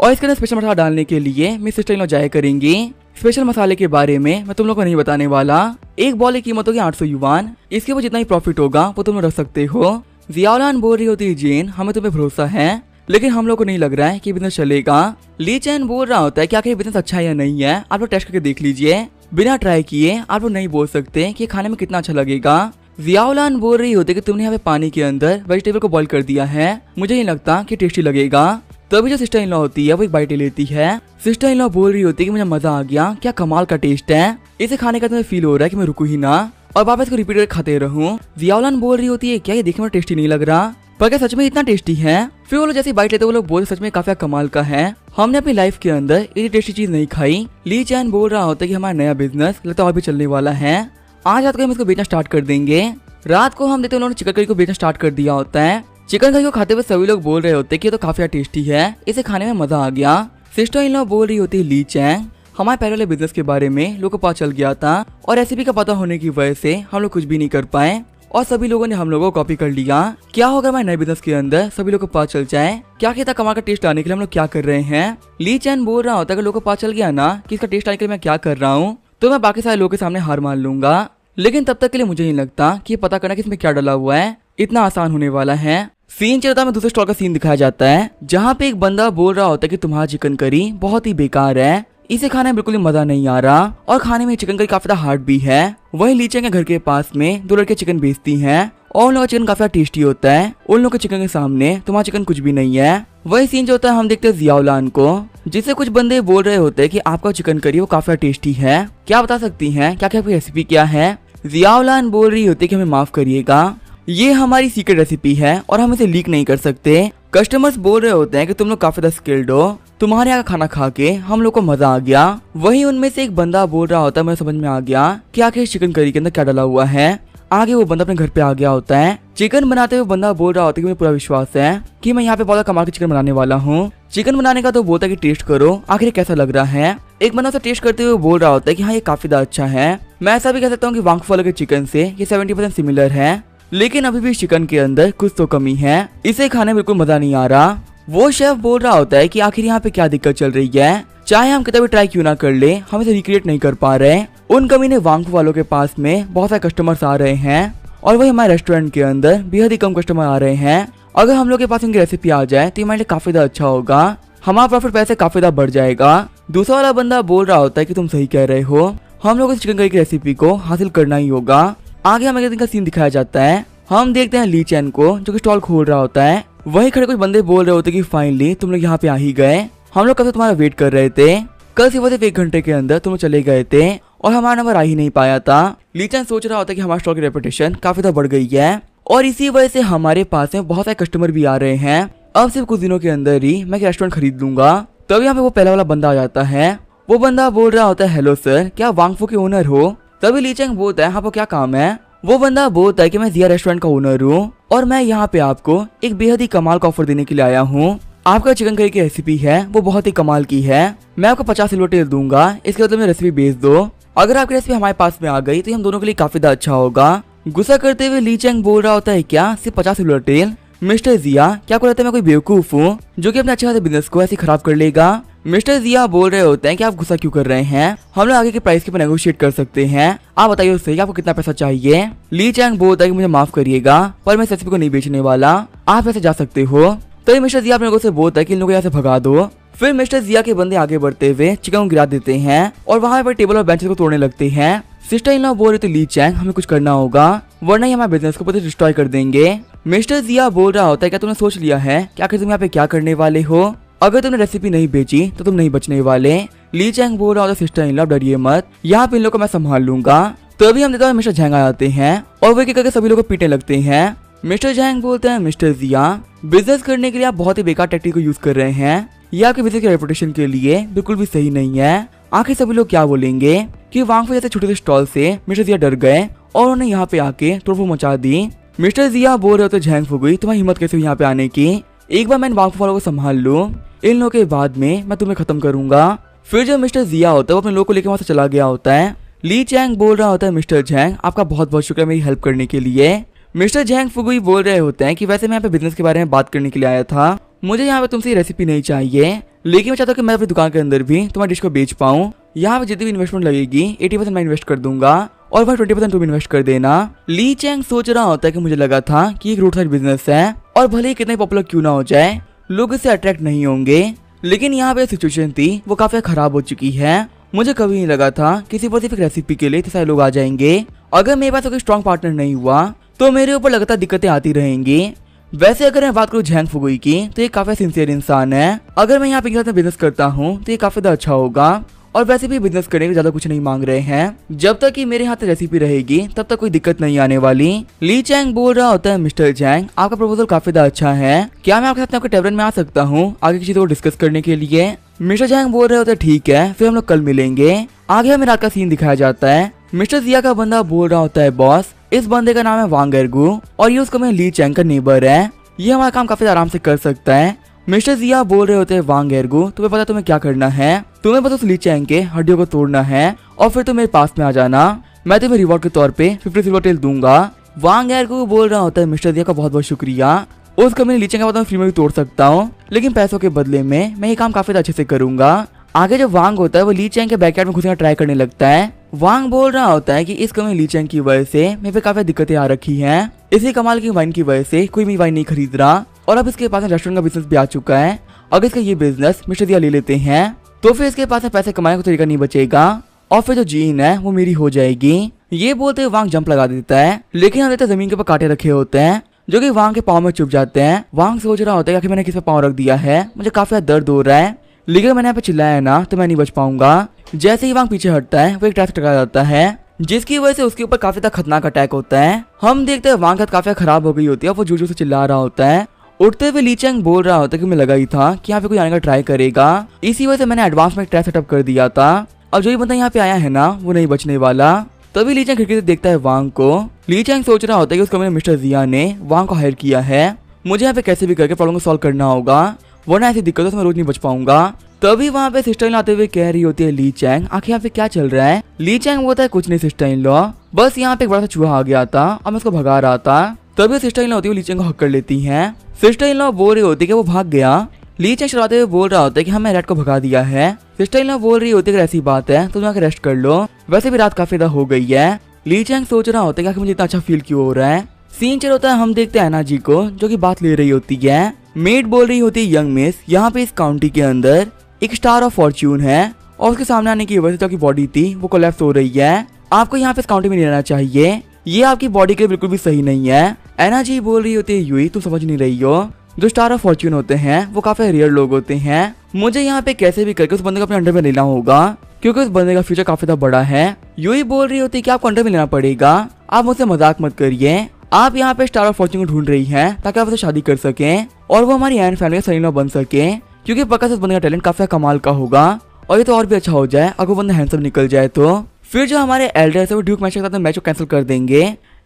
और इसके अंदर स्पेशल मसाला डालने के लिए मेरी सिस्टर इन लॉ जाया करेंगी। स्पेशल मसाले के बारे में मैं तुम लोग को नहीं बताने वाला, एक बॉल की कीमत होगी 800 युवान, इसके ऊपर जितना ही प्रॉफिट होगा वो तुम रख सकते हो। जियावलन बोल रही होती है जीन हमें तुम्हें भरोसा है, लेकिन हम लोग को नहीं लग रहा है कि बिजनेस चलेगा। ली चैंग बोल रहा होता है कि आखिर बिजनेस अच्छा है या नहीं है आप लोग टेस्ट करके देख लीजिए, बिना ट्राई किए आप लोग नहीं बोल सकते कि खाने में कितना अच्छा लगेगा। जियावलन बोल रही होती है कि तुमने यहाँ पे पानी के अंदर वेजिटेबल को बॉईल कर दिया है, मुझे नहीं लगता कि टेस्टी लगेगा। तभी जो सिस्टर इन लॉ होती है वो एक बाइट लेती है। सिस्टर इन लॉ बोल रही होती है कि मुझे मजा आ गया, क्या कमाल का टेस्ट है, इसे खाने का तुम्हें फील हो रहा है कि मैं रुकू ही ना और वापस को रिपीट करके खाते रहूं। जियावलन बोल रही होती है क्या ये देखने में टेस्टी नहीं लग रहा, पर क्या सच में इतना टेस्टी है? फिर वो लोग जैसे बाइट लेते वो लोग बोलते सच में काफी कमाल का है, हमने अपनी लाइफ के अंदर इतनी टेस्टी चीज नहीं खाई। ली चैन बोल रहा होता है कि हमारा नया बिजनेस लगता है और भी चलने वाला है, आज रात को हम इसको बेचना स्टार्ट कर देंगे। रात को हम देखते हैं उन्होंने चिकन करी को बेचना स्टार्ट कर दिया होता है। चिकन करी को खाते हुए सभी लोग बोल रहे होते हैं कि ये तो काफी टेस्टी है, इसे खाने में मजा आ गया। सिस्टर इन लॉ बोल रही होती है ली चैन हमारे पहले वाले बिजनेस के बारे में लोगों को पता चल गया था और रेसिपी का पता होने की वजह से हम लोग कुछ भी नहीं कर पाए और सभी लोगों ने हम लोगों को कॉपी कर लिया। क्या होगा हमारे नए बिजनेस के अंदर सभी लोगों को पता चल जाए, क्या कहता कमाल का टेस्ट लाने के लिए हम लोग क्या कर रहे हैं। ली चैन बोल रहा होता है कि लोगों को पता चल गया ना कि इसका टेस्ट लाने के लिए मैं क्या कर रहा हूँ तो मैं बाकी सारे लोगों के सामने हार मान लूंगा, लेकिन तब तक के लिए मुझे नहीं लगता कि पता करना कि इसमें क्या डाला हुआ है इतना आसान होने वाला है। सीन चलता में दूसरे स्टॉल का सीन दिखाया जाता है जहाँ पे एक बंदा बोल रहा होता है कि तुम्हारा चिकन करी बहुत ही बेकार है, इसे खाने में बिल्कुल मजा नहीं आ रहा और खाने में चिकन करी काफी ज्यादा हार्ड भी है। वही ली चैन के घर के पास में दो लड़के चिकन बेचती हैं और उन लोगों का चिकन काफी टेस्टी होता है, उन लोगों के चिकन के सामने तुम्हारा चिकन कुछ भी नहीं है। वही सीन जो होता है हम देखते हैं जियाउलान को, जिससे कुछ बंदे बोल रहे होते हैं कि आपका चिकन करी वो काफी टेस्टी है, क्या बता सकती हैं क्या क्या आपकी रेसिपी क्या है। जियाउलान बोल रही होती है कि हमें माफ करिएगा, ये हमारी सीक्रेट रेसिपी है और हम इसे लीक नहीं कर सकते। कस्टमर्स बोल रहे होते हैं कि तुम लोग काफी ज्यादा स्किल्ड हो, तुम्हारे यहाँ का खाना खा के हम लोग को मजा आ गया। वही उनमें से एक बंदा बोल रहा होता है मुझे समझ में आ गया कि आखिर चिकन करी के अंदर क्या डाला हुआ है। आगे वो बंदा अपने घर पे आ गया होता है। चिकन बनाते हुए बंदा बोल रहा होता है कि मुझे पूरा विश्वास है कि मैं यहाँ पे बहुत कमाल के चिकन बनाने वाला हूँ। चिकन बनाने का तो बोलता है कि टेस्ट करो आखिर कैसा लग रहा है। एक बंदा उसे टेस्ट करते हुए बोल रहा होता है कि हाँ ये काफी ज्यादा अच्छा है। मैं ऐसा भी कह सकता हूँ कि वांगफू के चिकन से ये 70% सिमिलर है, लेकिन अभी भी चिकन के अंदर कुछ तो कमी है, इसे खाने में बिल्कुल मजा नहीं आ रहा। वो शेफ बोल रहा होता है कि आखिर यहाँ पे क्या दिक्कत चल रही है, चाहे हम कितना भी ट्राई क्यों ना कर ले हम इसे रिक्रिएट नहीं कर पा रहे। उन कमीने वांगफू वालों के पास में बहुत सारे कस्टमर्स आ रहे हैं और वही हमारे रेस्टोरेंट के अंदर बेहद ही कम कस्टमर आ रहे हैं। अगर हम लोग के पास उनकी रेसिपी आ जाए तो हमारे लिए काफी ज्यादा अच्छा होगा, हमारा प्रॉफिट पैसे काफी ज्यादा बढ़ जाएगा। दूसरा वाला बंदा बोल रहा होता है कि तुम सही कह रहे हो, हम लोग इस चिकन करी की रेसिपी को हासिल करना ही होगा। आगे हमें एक दिन का सीन दिखाया जाता है, हम देखते हैं ली चैन को जो कि स्टॉल खोल रहा होता है। वही खड़े कुछ बंदे बोल रहे होते कि फाइनली तुम लोग यहाँ पे आ ही गए, हम लोग कब से तुम्हारा वेट कर रहे थे, कल सिर्फ 1 घंटे के अंदर तुम चले गए थे और हमारा नंबर आ ही नहीं पाया था। ली चैन सोच रहा होता है कि हमारे स्टॉल की रेपुटेशन काफी ज्यादा बढ़ गई है और इसी वजह से हमारे पास में बहुत सारे कस्टमर भी आ रहे हैं। अब सिर्फ कुछ दिनों के अंदर ही मैं एक रेस्टोरेंट खरीद लूंगा। तभी यहाँ पे वो पहला वाला बंदा आ जाता है। वो बंदा बोल रहा होता है हेलो सर, क्या वांगफू के ओनर हो? तभी ली चैन बोलता है हाँ वो क्या काम है? वो बंदा बोलता है कि मैं जिया रेस्टोरेंट का ओनर हूँ और मैं यहाँ पे आपको एक बेहद ही कमाल का ऑफर देने के लिए आया हूँ। आपका चिकन करी की रेसिपी है वो बहुत ही कमाल की है, मैं आपको 50 सिल्वर टेल दूंगा, इसके बदले में रेसिपी भेज दो। अगर आपकी रेसिपी हमारे पास में आ गई तो हम दोनों के लिए काफी ज्यादा अच्छा होगा। गुस्सा करते हुए ली चैन बोल रहा होता है क्या सिर्फ 50 सिल्वर टेल? मिस्टर जिया क्या को लगता है मैं कोई बेवकूफ हूँ जो कि अपने अच्छे खासे बिजनेस को ऐसे खराब कर लेगा? मिस्टर जिया बोल रहे होते हैं कि आप गुस्सा क्यों कर रहे हैं, हम लोग आगे के प्राइस के ऊपर नेगोशिएट कर सकते हैं, आप बताइए उससे आपको कितना पैसा चाहिए। ली चैंग बोलता है कि मुझे माफ करिएगा पर मैं इस रेसिपी को नहीं बेचने वाला, आप ऐसे जा सकते हो। तो मिस्टर जिया अपने लोगों से बोलता है कि इन लोगों को यहाँ से भगा दो। फिर मिस्टर जिया के बंदे आगे बढ़ते हुए चिकन को गिरा देते हैं और वहाँ पर टेबल और बेंचेस को तोड़ने लगते हैं। सिस्टर इन लॉ बोल रहे थे ली चैंग हमें कुछ करना होगा वरना ही हमारे बिजनेस को पूरा डिस्ट्रॉय कर देंगे। मिस्टर जिया बोल रहा होता है क्या तुमने सोच लिया है कि आखिर तुम यहाँ पे क्या करने वाले हो, अगर तुमने रेसिपी नहीं बेची तो तुम नहीं बचने वाले। ली चैंग बोल रहा होता सिस्टर इन लॉ डरिए मत, यहाँ पे इन लोगों को मैं संभाल लूंगा। तो अभी हम देखते हैं मिस्टर झैंग आ जाते हैं और वे करके सभी लोग को पीटने लगते हैं। मिस्टर झैंग बोलते हैं मिस्टर जिया बिजनेस करने के लिए आप बहुत ही बेकार टेक्निक को यूज कर रहे हैं, ये आपके बिजनेस की रेपुटेशन के लिए बिल्कुल भी सही नहीं है। आखिर सभी लोग क्या बोलेंगे कि वांगफू जैसे छोटे से स्टॉल से मिस्टर जिया डर गए और उन्होंने यहाँ पे आके तोड़फोड़ मचा दी। मिस्टर जिया बोल रहे होते झैंग फुगुई तुम्हारी हिम्मत कैसे हुई यहाँ पे आने की, एक बार मैं वांगफू वालों को संभाल लूं, इन लोगों के बाद में मैं तुम्हें खत्म करूंगा। फिर जब मिस्टर जिया होता है वो अपने लोगों को लेकर वहां से चला गया होता है। ली चैंग बोल रहा होता है मिस्टर झैंग आपका बहुत बहुत शुक्रिया मेरी हेल्प करने के लिए। मिस्टर झैंग फुगुई बोल रहे होते हैं कि वैसे मैं यहाँ पे बिजनेस के बारे में बात करने के लिए आया था, मुझे यहाँ पे तुमसे रेसिपी नहीं चाहिए, लेकिन मैं चाहता हूँ कि मैं अपनी दुकान के अंदर भी तुम्हारी डिश को बेच पाऊँ। यहाँ पे जितनी भी इन्वेस्टमेंट लगेगी 80% मैं इन्वेस्ट कर दूंगा और वह 20% तुम इन्वेस्ट कर देना। ली चैंग सोच रहा होता है कि मुझे लगा था कि एक रोड साइड बिजनेस है और भले ही कितना पॉपुलर क्यों ना हो जाए लोग इससे अट्रैक्ट नहीं होंगे, लेकिन यहाँ पे सिचुएशन थी वो काफी खराब हो चुकी है। मुझे कभी नहीं लगा था किसी स्पेसिफिक रेसिपी के लिए इतने सारे लोग आ जाएंगे। अगर मेरे पास कोई स्ट्रॉन्ग पार्टनर नहीं हुआ तो मेरे ऊपर लगातार दिक्कतें आती रहेंगी। वैसे अगर मैं बात करूँ झैंग फुगुई की तो ये काफी सिंसियर इंसान है, अगर मैं यहाँ पे बिजनेस करता हूँ तो ये काफी अच्छा होगा और वैसे भी बिजनेस करने के ज्यादा कुछ नहीं मांग रहे हैं। जब तक कि मेरे हाथ रेसिपी रहेगी तब तक कोई दिक्कत नहीं आने वाली। ली चैंग बोल रहा होता है, मिस्टर चैंग आपका प्रपोजल काफी ज्यादा अच्छा है, क्या मैं आपके साथ आपके टेबल में आ सकता हूँ आगे की चीजों को डिस्कस करने के लिए। मिस्टर चैंग बोल रहे होते हैं ठीक है, फिर हम लोग कल मिलेंगे। आगे हमें रात का सीन दिखाया जाता है। मिस्टर जिया का बंदा बोल रहा होता है, बॉस इस बंदे का नाम है वांग एर्गू और ये उसका ली चैंग का नेबर है, ये हमारा काम काफी आराम से कर सकता है। मिस्टर जिया बोल रहे होते हैं, वांग एर्गू तुम्हें पता तुम्हें क्या करना है, तुम्हें बस उस ली चैंग के हड्डियों को तोड़ना है और फिर तुम मेरे पास में आ जाना, मैं तुम्हें रिवॉर्ड के तौर पे 50 सिल्वर टेल दूंगा। वांग एर्गू बोल रहा होता है, मिस्टर जिया का बहुत बहुत शुक्रिया, उस कमी ली चैंग का मैं फ्री में भी तोड़ सकता हूँ, लेकिन पैसों के बदले में मैं ये काम काफी अच्छे से करूंगा। आगे जब वांग होता है वो ली चैंग के बैकयार्ड में घुसने का ट्राई करने लगता है। वांग बोल रहा होता है कि इस कमी ली चैंग की वजह से मेरे पे काफी दिक्कतें आ रखी हैं, इसी कमाल की वाइन की वजह से कोई भी वाइन नहीं खरीद रहा और अब इसके पास रेस्टोरेंट का बिजनेस भी आ चुका है। अगर इसका ये बिजनेस मिस्टर दिया ले लेते हैं तो फिर इसके पास पैसे कमाने का तरीका नहीं बचेगा और फिर जो जीन है वो मेरी हो जाएगी। ये बोलते वांग जंप लगा देता है, लेकिन हम देखते जमीन के ऊपर कांटे रखे होते हैं जो कि वांग के पाँव में चुभ जाते हैं। वांग सोच रहा होता है कि मैंने किस पे पाँव रख दिया है, मुझे काफी दर्द हो रहा है, लेकिन मैंने यहाँ पे चिल्लाया ना तो मैं नहीं बच पाऊंगा। जैसे ही वांग पीछे हटता है वो एक ट्रक टकरा जाता है जिसकी वजह से उसके ऊपर काफी खतरनाक अटैक होता है। हम देखते हैं वांग काफी खराब हो गई होती है, वो जोर जोर से चिल्ला रहा होता है। उठते हुए ली चैंग बोल रहा होता है कि मैं लगा ही था कि यहाँ पे कोई आने का ट्राई करेगा, इसी वजह से मैंने एडवांस में एक ट्रैप सेटअप कर दिया था, अब जो ये बंदा यहाँ पे आया है ना वो नहीं बचने वाला। तभी ली चैंग खिड़की से देखता है वांग को। ली चैंग सोच रहा होता है कि उस कमरे में मिस्टर जिया ने वांग को हायर किया है, मुझे यहाँ पे कैसे भी करके प्रॉब्लम को सॉल्व करना होगा, वरना ऐसी दिक्कतों से मैं रोज नहीं बच पाऊंगा। तभी वहाँ पे सिस्टर इन आते हुए कह रही होती है, ली चैंग आखिर यहाँ पे क्या चल रहा है। ली चैंग बोलता है कुछ नहीं सिस्टर इन लॉ, बस यहाँ पे एक बड़ा सा चूहा आ गया था और मैं उसको भगा रहा था। तभी सिस्टर इन लॉ होती है ली चैंग को हक कर लेती है। सिस्टर इन लॉ बोल रही होती है कि वो भाग गया। ली चैंग शरारते हुए बोल रहा होता है कि हाँ मैं रैट को भगा दिया है। सिस्टर इन लॉ बोल रही होती है कि ऐसी बात है तो तुम आके रेस्ट कर लो, वैसे भी रात काफी हो गई है। ली चैंग सोच रहा होता है कि मुझे इतना अच्छा फील क्यों हो रहा है। सीन चल होता है, हम देखते हैं एना जी को जो कि बात ले रही होती है। मेड बोल रही होती है, यंग मिस यहाँ पे इस काउंटी के अंदर एक स्टार ऑफ फॉर्च्यून है और उसके सामने आने की वजह से जो बॉडी थी वो कोलैप्स हो रही है, आपको यहाँ पे इस काउंटी में नहीं रहना चाहिए, ये आपकी बॉडी के लिए बिल्कुल भी सही नहीं है। एना जी बोल रही होती है, यूई तुम समझ नहीं रही हो, जो स्टार ऑफ फॉर्च्यून होते हैं वो काफी रेयर लोग होते हैं, मुझे यहाँ पे कैसे भी करके उस बंदे को अपने अंडर में लेना होगा क्योंकि उस बंदे का फ्यूचर काफी बड़ा है। यूई बोल रही होती है कि आपको अंडर में लेना पड़ेगा, आप मुझसे मजाक मत करिए, आप यहाँ पे स्टार ऑफ फॉर्च्यून को ढूंढ रही हैं ताकि आप उससे शादी कर सकें और वो हमारी एन फैमिली का सलीना बन सके, क्योंकि पक्का से उस बंदे का टैलेंट काफी कमाल का होगा और ये तो और भी अच्छा हो जाए अगर वो बंदा हैंडसम निकल जाए तो फिर जो हमारे एल्डर्स है वो ड्यूक मैच के साथ मैच को कैंसिल कर देंगे।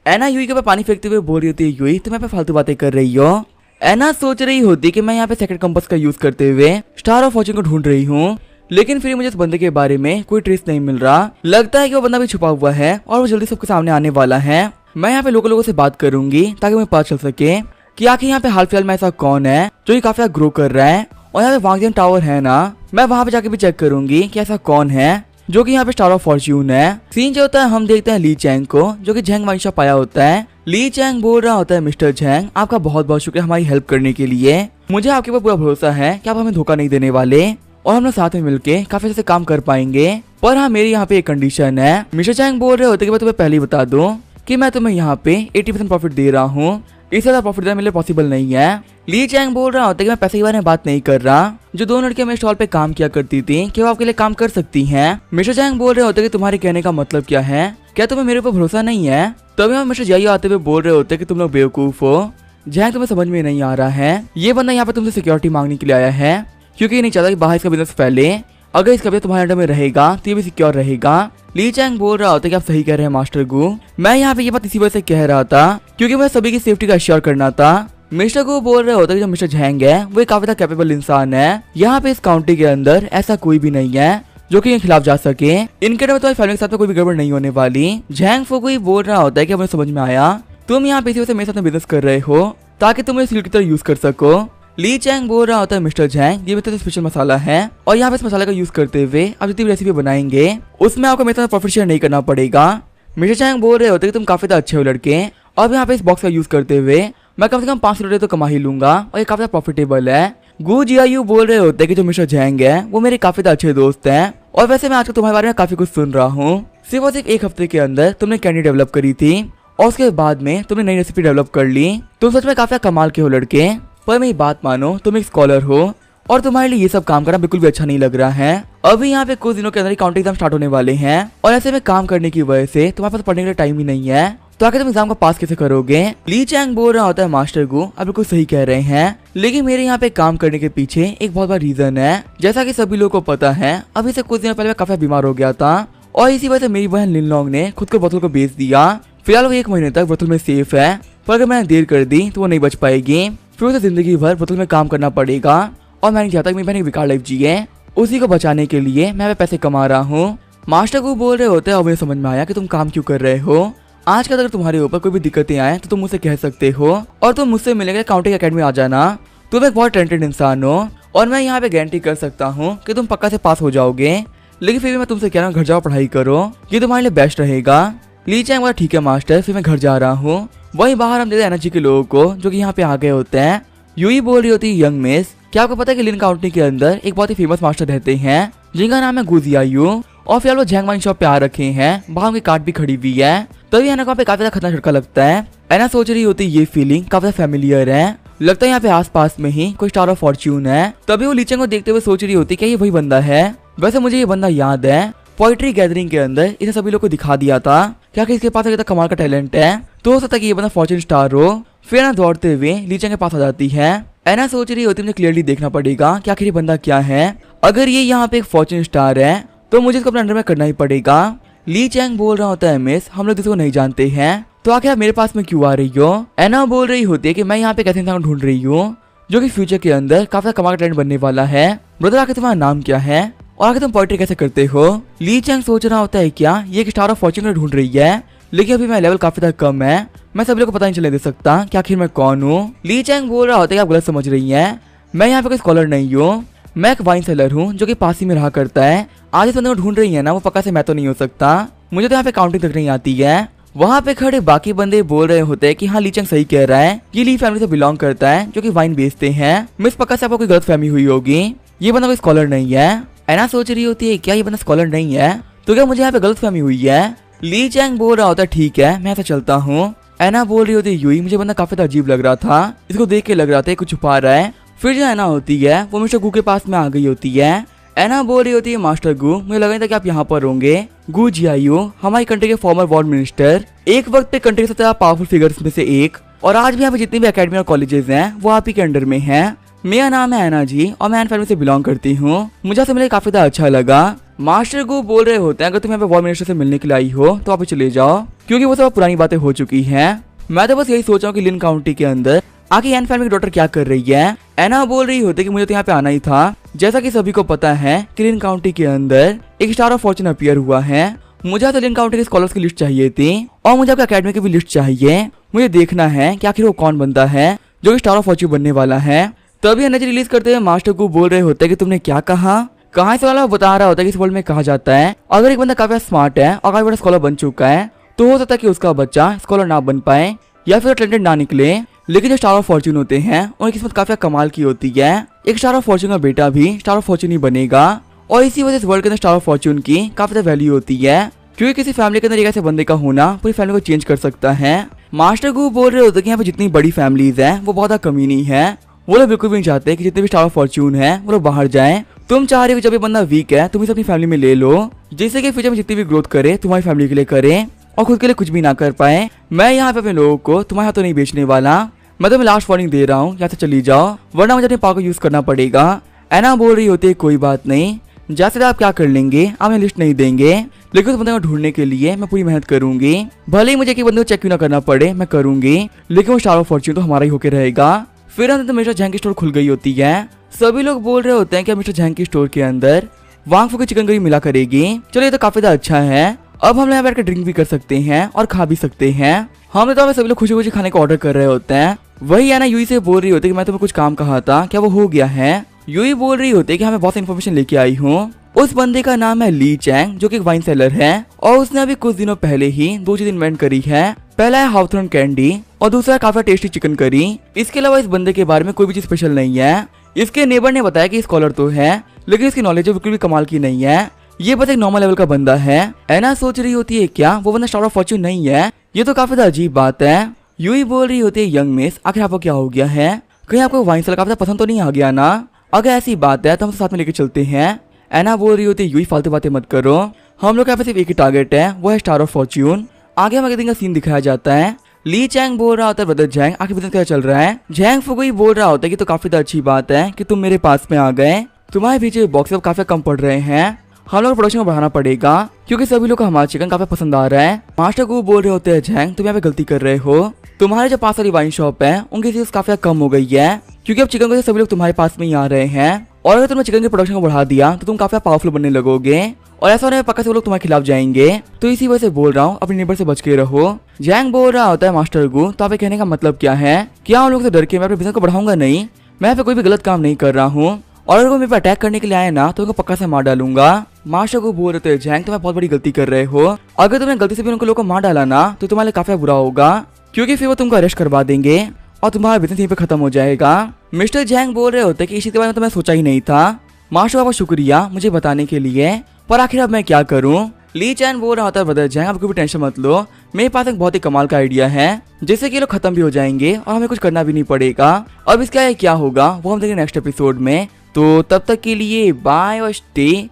एना यूई के ऊपर पानी फेंकते हुए बोल रही होती है, यूई तुम यहाँ पे फालतू बातें कर रही हो। एना सोच रही होती कि मैं यहाँ पे सेकंड कंपास का यूज करते हुए स्टार ऑफ फॉर्च्यून को ढूंढ रही हूँ, लेकिन फिर मुझे इस बंदे के बारे में कोई ट्रेस नहीं मिल रहा, लगता है कि वो बंदा भी छुपा हुआ है और वो जल्दी सबके सामने आने वाला है। मैं यहाँ पे लोगों से बात करूंगी ताकि मुझे पता चल सके कि आखिर यहाँ पे हाल फिलहाल में ऐसा कौन है जो ये काफी ग्रो कर रहा है, और यहाँ पे वांगजियन टावर है ना, मैं वहाँ पे जाके भी चेक करूंगी कि ऐसा कौन है जो कि यहाँ पे स्टार ऑफ फॉर्च्यून है। सीन जो होता है, हम देखते हैं ली चैंग को जो कि झैंग वाइन शॉप आया होता है। ली चैंग बोल रहा होता है, मिस्टर झैंग आपका बहुत बहुत शुक्रिया हमारी हेल्प करने के लिए, मुझे आपके ऊपर पूरा भरोसा है कि आप हमें धोखा नहीं देने वाले और हम लोग साथ में मिलके काफी अच्छे से काम कर पाएंगे, पर हाँ मेरी यहाँ पे एक कंडीशन है। मिस्टर चैंग बोल रहे होते कि मैं तुम्हें पहले ही बता दूं कि मैं तुम्हें यहाँ पे 80% प्रॉफिट दे रहा हूँ, इससे ज्यादा प्रॉफिट देना मेरे लिए पॉसिबल नहीं है। ली चैंग बोल रहा होता है कि मैं पैसे के बारे में बात नहीं कर रहा, जो दो लड़कियां मेरे स्टॉल पे काम किया करती थी कि वो आपके लिए काम कर सकती हैं। मिस्टर चैंग बोल रहे होते कि तुम्हारे कहने का मतलब क्या है, क्या तुम्हें मेरे ऊपर भरोसा नहीं है। तभी हम मिस्टर जाइयो आते हुए बोल रहे होते कि तुम लोग बेवकूफ हो, जैंग तुम्हें समझ में नहीं आ रहा है, ये बंदा यहाँ पे तुमसे सिक्योरिटी मांगने के लिए आया है क्योंकि ये नहीं चाहता कि बाहर इसका बिजनेस फैले, अगर इसका बिजनेस तुम्हारे अंडर में रहेगा तो ये भी सिक्योर रहेगा। ली चैंग बोल रहा होता है कि आप सही कह रहे हैं मास्टर गु, मैं यहाँ पे ये बात इसी वजह से कह रहा था क्योंकि मुझे सभी की सेफ्टी का अश्योर करना था। मिस्टर गु बोल रहे होते हैं कि जो मिस्टर झैंग है वो एक काफी कैपेबल इंसान है, यहाँ पे इस काउंटी के अंदर ऐसा कोई भी नहीं है जो कि इनके खिलाफ जा सके, इनके तुम्हारी फैमिली के साथ में कोई भी गड़बड़ नहीं होने वाली। झैंग फुगुई बोल रहा होता है कि मुझे समझ में आया तुम यहाँ पे इसी वजह से मेरे साथ में बिजनेस कर रहे हो ताकि तुम इस की तरह यूज कर सको। ली चैंग बोल रहा होता है, मिस्टर झैंग ये मेरे स्पेशल मसाला है और यहाँ पे इस मसाले का यूज करते हुए आप जितनी भी रेसिपी बनाएंगे उसमें आपको मेरे साथ प्रॉफिट शेयर नहीं करना पड़ेगा। मिस्टर चैंग बोल रहे होते कि तुम काफी अच्छे हो लड़के, और यहाँ पे इस बॉक्स का यूज करते हुए मैं कम से कम 500 रुपये तो कमा ही लूंगा और ये काफी प्रॉफिटेबल है। गु जियायू बोल रहे होते कि जो मिस्टर झैंग है वो मेरे काफी अच्छे दोस्त हैं और वैसे मैं आजकल तुम्हारे बारे में काफी कुछ सुन रहा हूँ, सिर्फ और सिर्फ एक हफ्ते के अंदर तुमने कैंडी डेवलप करी थी और उसके बाद में तुमने नई रेसिपी डेवलप कर ली, तुम सच में काफी कमाल के हो लड़के, पर मेरी बात मानो तुम एक स्कॉलर हो और तुम्हारे लिए ये सब काम करना बिल्कुल भी अच्छा नहीं लग रहा है। अभी यहाँ पे कुछ दिनों के अंदर काउंटिंग एग्जाम स्टार्ट होने वाले हैं और ऐसे में काम करने की वजह से तुम्हारे पास पढ़ने के लिए टाइम ही नहीं है, तो आखिर तुम एग्जाम को पास कैसे करोगे। ली चैंग बोल रहा होता है मास्टर गु आप बिल्कुल सही कह रहे हैं, लेकिन मेरे यहाँ पे काम करने के पीछे एक बहुत बड़ा रीजन है। जैसा कि सभी लोगों को पता है, अभी से कुछ दिनों पहले मैं काफी बीमार हो गया था और इसी वजह से मेरी बहन लिन लॉन्ग ने खुद को बोतल को बेच दिया। फिलहाल वो 1 महीने तक बोतल में सेफ है, पर अगर मैंने देर कर दी तो वो नहीं बच पाएगी, फिर उसे जिंदगी भर बोतल में काम करना पड़ेगा। और मैं नहीं चाहता कि मेरी बहन एक बेकार लाइफ जिए। उसी को बचाने के लिए मैं पैसे कमा रहा हूँ। मास्टर को बोल रहे होते हैं और मुझे समझ में आया कि तुम काम क्यों कर रहे हो। आज कल अगर तुम्हारे ऊपर कोई भी दिक्कतें आए तो तुम मुझसे कह सकते हो और तुम मुझसे मिलेंगे काउंटिंग एकेडमी आ जाना। तुम एक बहुत टैलेंटेड इंसान हो और मैं यहाँ पे गारंटी कर सकता हूँ कि तुम पक्का से पास हो जाओगे, लेकिन फिर भी मैं तुमसे कह रहा हूँ घर जाओ पढ़ाई करो, ये तुम्हारे लिए बेस्ट रहेगा। ली चैंग बोला ठीक है मास्टर, फिर मैं घर जा रहा हूँ। वहीं बाहर हम देखते हैं एनर्जी के लोगों को जो कि यहाँ पे आ गए होते हैं। यूई बोल रही होती है यंग मिस, क्या आपको पता है कि लिन काउंटी के अंदर एक बहुत ही फेमस मास्टर रहते हैं जिनका नाम है गुजियायू, और फिर वो झैंग वाइन शॉप पे आ रखे हैं, बाहर उनकी कार्ड भी खड़ी हुई है। तभी एना को पे काफी ज्यादा खतरनाक झटका लगता है। एना सोच रही होती ये फीलिंग काफी फैमिलियर है, लगता है यहाँ पे आसपास में ही कोई स्टार ऑफ फॉर्च्यून है। तभी वो लीचेंग को देखते हुए सोच रही होती क्या ये वही बंदा है। वैसे मुझे ये बंदा याद है, पोइट्री गैदरिंग के अंदर इसे सभी लोग को दिखा दिया था क्या कि इसके पास कमाल का टैलेंट है, तो हो सकता है कि ये बंदा फॉर्च्यून स्टार हो। फिर एना दौड़ते हुए लीचेंग के पास आ जाती है। एना सोच रही होती मुझे क्लियरली देखना पड़ेगा कि आखिर ये बंदा क्या है। अगर ये यहाँ पे एक फॉर्च्यून स्टार है तो मुझे इसको अपने अंडर में करना ही पड़ेगा। ली चैंग बोल रहा होता है मिस, हम लोग किसी को नहीं जानते हैं, तो आखिर आप मेरे पास में क्यों आ रही हो। एना बोल रही होती है कि मैं यहाँ पे एक ऐसे इंसान को ढूंढ रही हूँ जो कि फ्यूचर के अंदर काफी कमाल का टैलेंट बनने वाला है। ब्रदर आखिर तुम्हारा नाम क्या है और आखिर तुम पोएट्री कैसे करते हो। ली चैंग सोच रहा होता है क्या ये एक स्टार ऑफ फॉर्च्यून ढूंढ रही है, लेकिन अभी मेरा लेवल काफी ज्यादा कम है, मैं सभी लोग को पता नहीं चलने दे सकता कि आखिर मैं कौन हूँ। ली चैंग बोल रहा होता है कि आप गलत समझ रही हैं, मैं यहाँ पे कोई स्कॉलर नहीं हूँ, मैं एक वाइन सेलर हूँ जो कि पास ही में रहा करता है। आज इस बंदे को ढूंढ रही है ना, वो पक्का से मैं तो नहीं हो सकता, मुझे तो यहाँ पे काउंटिंग तक नहीं आती है। वहाँ पे खड़े बाकी बंदे बोल रहे होते हैं कि हाँ ली चैंग सही कह रहा है, ये ली फैमिली से बिलोंग करता है जो कि वाइन बेचते हैं। मिस पक्का से आपको कोई गलत फहमी हुई होगी, ये बंदा कोई स्कॉलर नहीं है। एना सोच रही होती है क्या ये बंदा स्कॉलर नहीं है, तो क्या मुझे यहाँ पे गलत फहमी हुई है। ली चैंग बोल रहा होता है ठीक है मैं ऐसा चलता हूँ। एना बोल रही होती है यूई मुझे बंदा काफी अजीब लग रहा था, इसको देख के लग रहा था कुछ छुपा रहा है। फिर जो एना होती है वो मिस्टर गू के पास में आ गई होती है। एना बोल रही होती है मास्टर गू मुझे लगा नहीं था कि आप यहाँ पर होंगे। गू जियायू हमारी कंट्री के फॉर्मर वॉर्ड मिनिस्टर, एक वक्त पे कंट्री के सबसे पावरफुल फिगर्स में से एक, और आज भी यहाँ पे जितनी भी अकेडमी और कॉलेजेस हैं वो आप ही के अंडर में हैं। मेरा नाम है एना जी और मैं एन फैमिली से बिलोंग करती हूँ, मुझे आपसे मिलकर काफी अच्छा लगा। मास्टर गू बोल रहे होते हैं अगर तुम यहाँ पे वॉर मिनिस्टर से मिलने के लिए आई हो तो आप चले जाओ, क्योंकि वो सब पुरानी बातें हो चुकी हैं। मैं तो बस यही सोच रहा हूँ कि लिन काउंटी के अंदर आखिर एन फैमिली की डॉटर क्या कर रही है। एना बोल रही होती कि मुझे तो यहाँ पे आना ही था, जैसा कि सभी को पता है कि लिन काउंटी के अंदर एक स्टार ऑफ फॉर्च्यून अपीयर हुआ है। मुझे तो लिन काउंटी के स्कॉलर्स की लिस्ट चाहिए थी और मुझे आपकी अकेडमी की भी लिस्ट चाहिए। मुझे देखना है कि आखिर वो कौन बंदा है जो कि स्टार ऑफ फॉर्च्यून बनने वाला है। तभी एनर्जी रिलीज करते हुए मास्टर को बोल रहे होते हैं कि तुमने क्या कहा। कहाँ से वाला बता रहा होता है कि इस वर्ल्ड में कहा जाता है अगर एक बंदा काफी स्मार्ट है और काफी बड़ा स्कॉलर बन चुका है तो हो सकता है कि उसका बच्चा स्कॉलर ना बन पाए या फिर टैलेंटेड ना निकले, लेकिन जो स्टार ऑफ फॉर्च्यून होते हैं उनकी किस्मत काफी कमाल की होती है। एक स्टार ऑफ फॉर्च्यून का बेटा भी स्टार ऑफ फॉर्च्यून ही बनेगा और इसी वजह से वर्ल्ड के अंदर स्टार ऑफ फॉर्च्यून की काफी ज्यादा वैल्यू होती है, क्योंकि किसी फैमिली के अंदर एक ऐसे बंदे का होना पूरी फैमिली को चेंज कर सकता है। मास्टर को बोल रहे होते हैं कि यहाँ पे जितनी बड़ी फैमिलीज है वो बहुत कमीनी है, वो लोग बिल्कुल भी नहीं चाहते कि जितने भी स्टार ऑफ फॉर्च्यून है वो लोग बाहर जाए। तुम चाह रहे हो जब ये बंदा वीक है तुम इसे अपनी फैमिली में ले लो, जिससे कि फ्यूचर में जितनी भी ग्रोथ करे तुम्हारी फैमिली के लिए करे और खुद के लिए कुछ भी ना कर पाए। मैं यहाँ पे अपने लोगों को तुम्हारे हाथों नहीं बेचने वाला, मैं तुम्हें लास्ट वार्निंग दे रहा हूँ, यहाँ से चली जाओ वरना मुझे अपने पावर को यूज करना पड़ेगा। एना बोल रही होती है कोई बात नहीं, जैसे आप क्या कर लेंगे आप हमें लिस्ट नहीं देंगे, लेकिन उस बंदे को ढूंढने के लिए मैं पूरी मेहनत करूंगी, भले ही मुझे कि बंदे को चेक क्यों ना करना पड़े मैं करूंगी, लेकिन वो स्टार ऑफ फॉर्च्यून तो हमारा ही होके रहेगा। फिर अंदर मिस्टर झैंग की स्टोर खुल गई होती है। सभी लोग बोल रहे होते हैं कि मिस्टर झैंग की स्टोर के अंदर वांग फू की चिकन करी मिला करेगी। चलो ये तो काफी ज्यादा अच्छा है, अब हम यहाँ बैठ कर ड्रिंक भी कर सकते हैं और खा भी सकते हैं। हम तो सभी लोग खुशी खुशी खाने का ऑर्डर कर रहे होते हैं। वही है ना यूई से बोल रही होती है कि मैं तुम्हें कुछ काम कहा था क्या वो हो गया है। यूई बोल रही होती है कि हमें बहुत इन्फॉर्मेशन लेके आई हूँ। उस बंदे का नाम है ली चैंग जो कि एक वाइन सेलर है और उसने अभी कुछ दिनों पहले ही 2 चीज इन्वेंट करी है। पहला है हाउथर्न कैंडी और दूसरा है काफी टेस्टी चिकन करी। इसके अलावा इस बंदे के बारे में कोई भी चीज स्पेशल नहीं है। इसके नेबर ने बताया कि स्कॉलर तो है लेकिन इसकी नॉलेज बिल्कुल भी कमाल की नहीं है, ये बस एक नॉर्मल लेवल का बंदा है। एना सोच रही होती है क्या वो बंदा स्टार ऑफ फॉर्च्यून नहीं है, ये तो काफी अजीब बात है। यूई बोल रही होती है यंग मिस आखिर आपको क्या हो गया है, कहीं आपको वाइन सेलर काफी पसंद तो नहीं आ गया ना। अगर ऐसी बात है तो हम साथ में लेके चलते हैं। एना बोल रही होती है, यूं ही फालतू बातें मत करो, हम लोग के यहाँ पे सिर्फ एक ही टारगेट है, वो है स्टार ऑफ फॉर्च्यून। आगे हमें दिन का सीन दिखाया जाता है। ली चैंग बोल रहा होता है, ब्रदर जैंग आखिर बिजनेस क्या चल रहा है। जैंग फुगुई बोल रहा होता है कि तो काफी अच्छी बात है कि तुम मेरे पास में आ गए, तुम्हारे पीछे बॉक्स अब काफी कम पड़ रहे हैं, हम लोग प्रोडक्शन को बढ़ाना पड़ेगा क्योंकि सभी लोग को हमारा चिकन काफी पसंद आ रहा है। मास्टर को बोल रहे होते हैं, जैंग तुम यहाँ पे गलती कर रहे हो, तुम्हारे जो पास वाली वाइन शॉप है उनकी सेल्स काफी कम हो गई है क्योंकि अब चिकन को सभी लोग तुम्हारे पास में ही आ रहे हैं, और अगर तुमने चिकन के प्रोडक्शन को बढ़ा दिया तो तुम काफी पावरफुल बनने लगोगे और ऐसा होने में पक्का से वो लोग तुम्हारे खिलाफ जाएंगे, तो इसी वजह से बोल रहा हूँ अपने नेबर से बच के रहो। जैंग बोल रहा होता है, मास्टर गु तो आप कहने का मतलब क्या है, क्या उन लोगों से डर के मैं अपने बिजनेस को बढ़ाऊंगा नहीं, मैं यहाँ पे कोई भी गलत काम नहीं कर रहा हूँ, और अगर वो मेरे पे अटैक करने के लिए आए ना तो उनको पक्का से मार डालूंगा। मास्टर को बोल रहे थे, जैंग तुम्हें बहुत बड़ी गलती कर रहे हो, अगर तुमने गलती से भी उनको लोगों को मार डाला ना तो तुम्हारे लिए काफी बुरा होगा क्योंकि फिर वो तुमको अरेस्ट करवा देंगे और तुम्हारा बिजनेस यहीं पे खत्म हो जाएगा। मिस्टर जैंग बोल रहे होते कि इसी के बारे में तो मैं सोचा ही नहीं था, मास्टर बाबा शुक्रिया मुझे बताने के लिए, पर आखिर अब मैं क्या करूं। ली चैन बोल रहा होता है, ब्रदर जैंग आप कोई भी टेंशन मत लो, मेरे पास एक बहुत ही कमाल का आइडिया है जिससे कि लोग खत्म भी हो जाएंगे और हमें कुछ करना भी नहीं पड़ेगा। अब इसका क्या होगा वो हम देखेंगे नेक्स्ट एपिसोड में, तो तब तक के लिए बाय और स्टे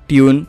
ट्यून।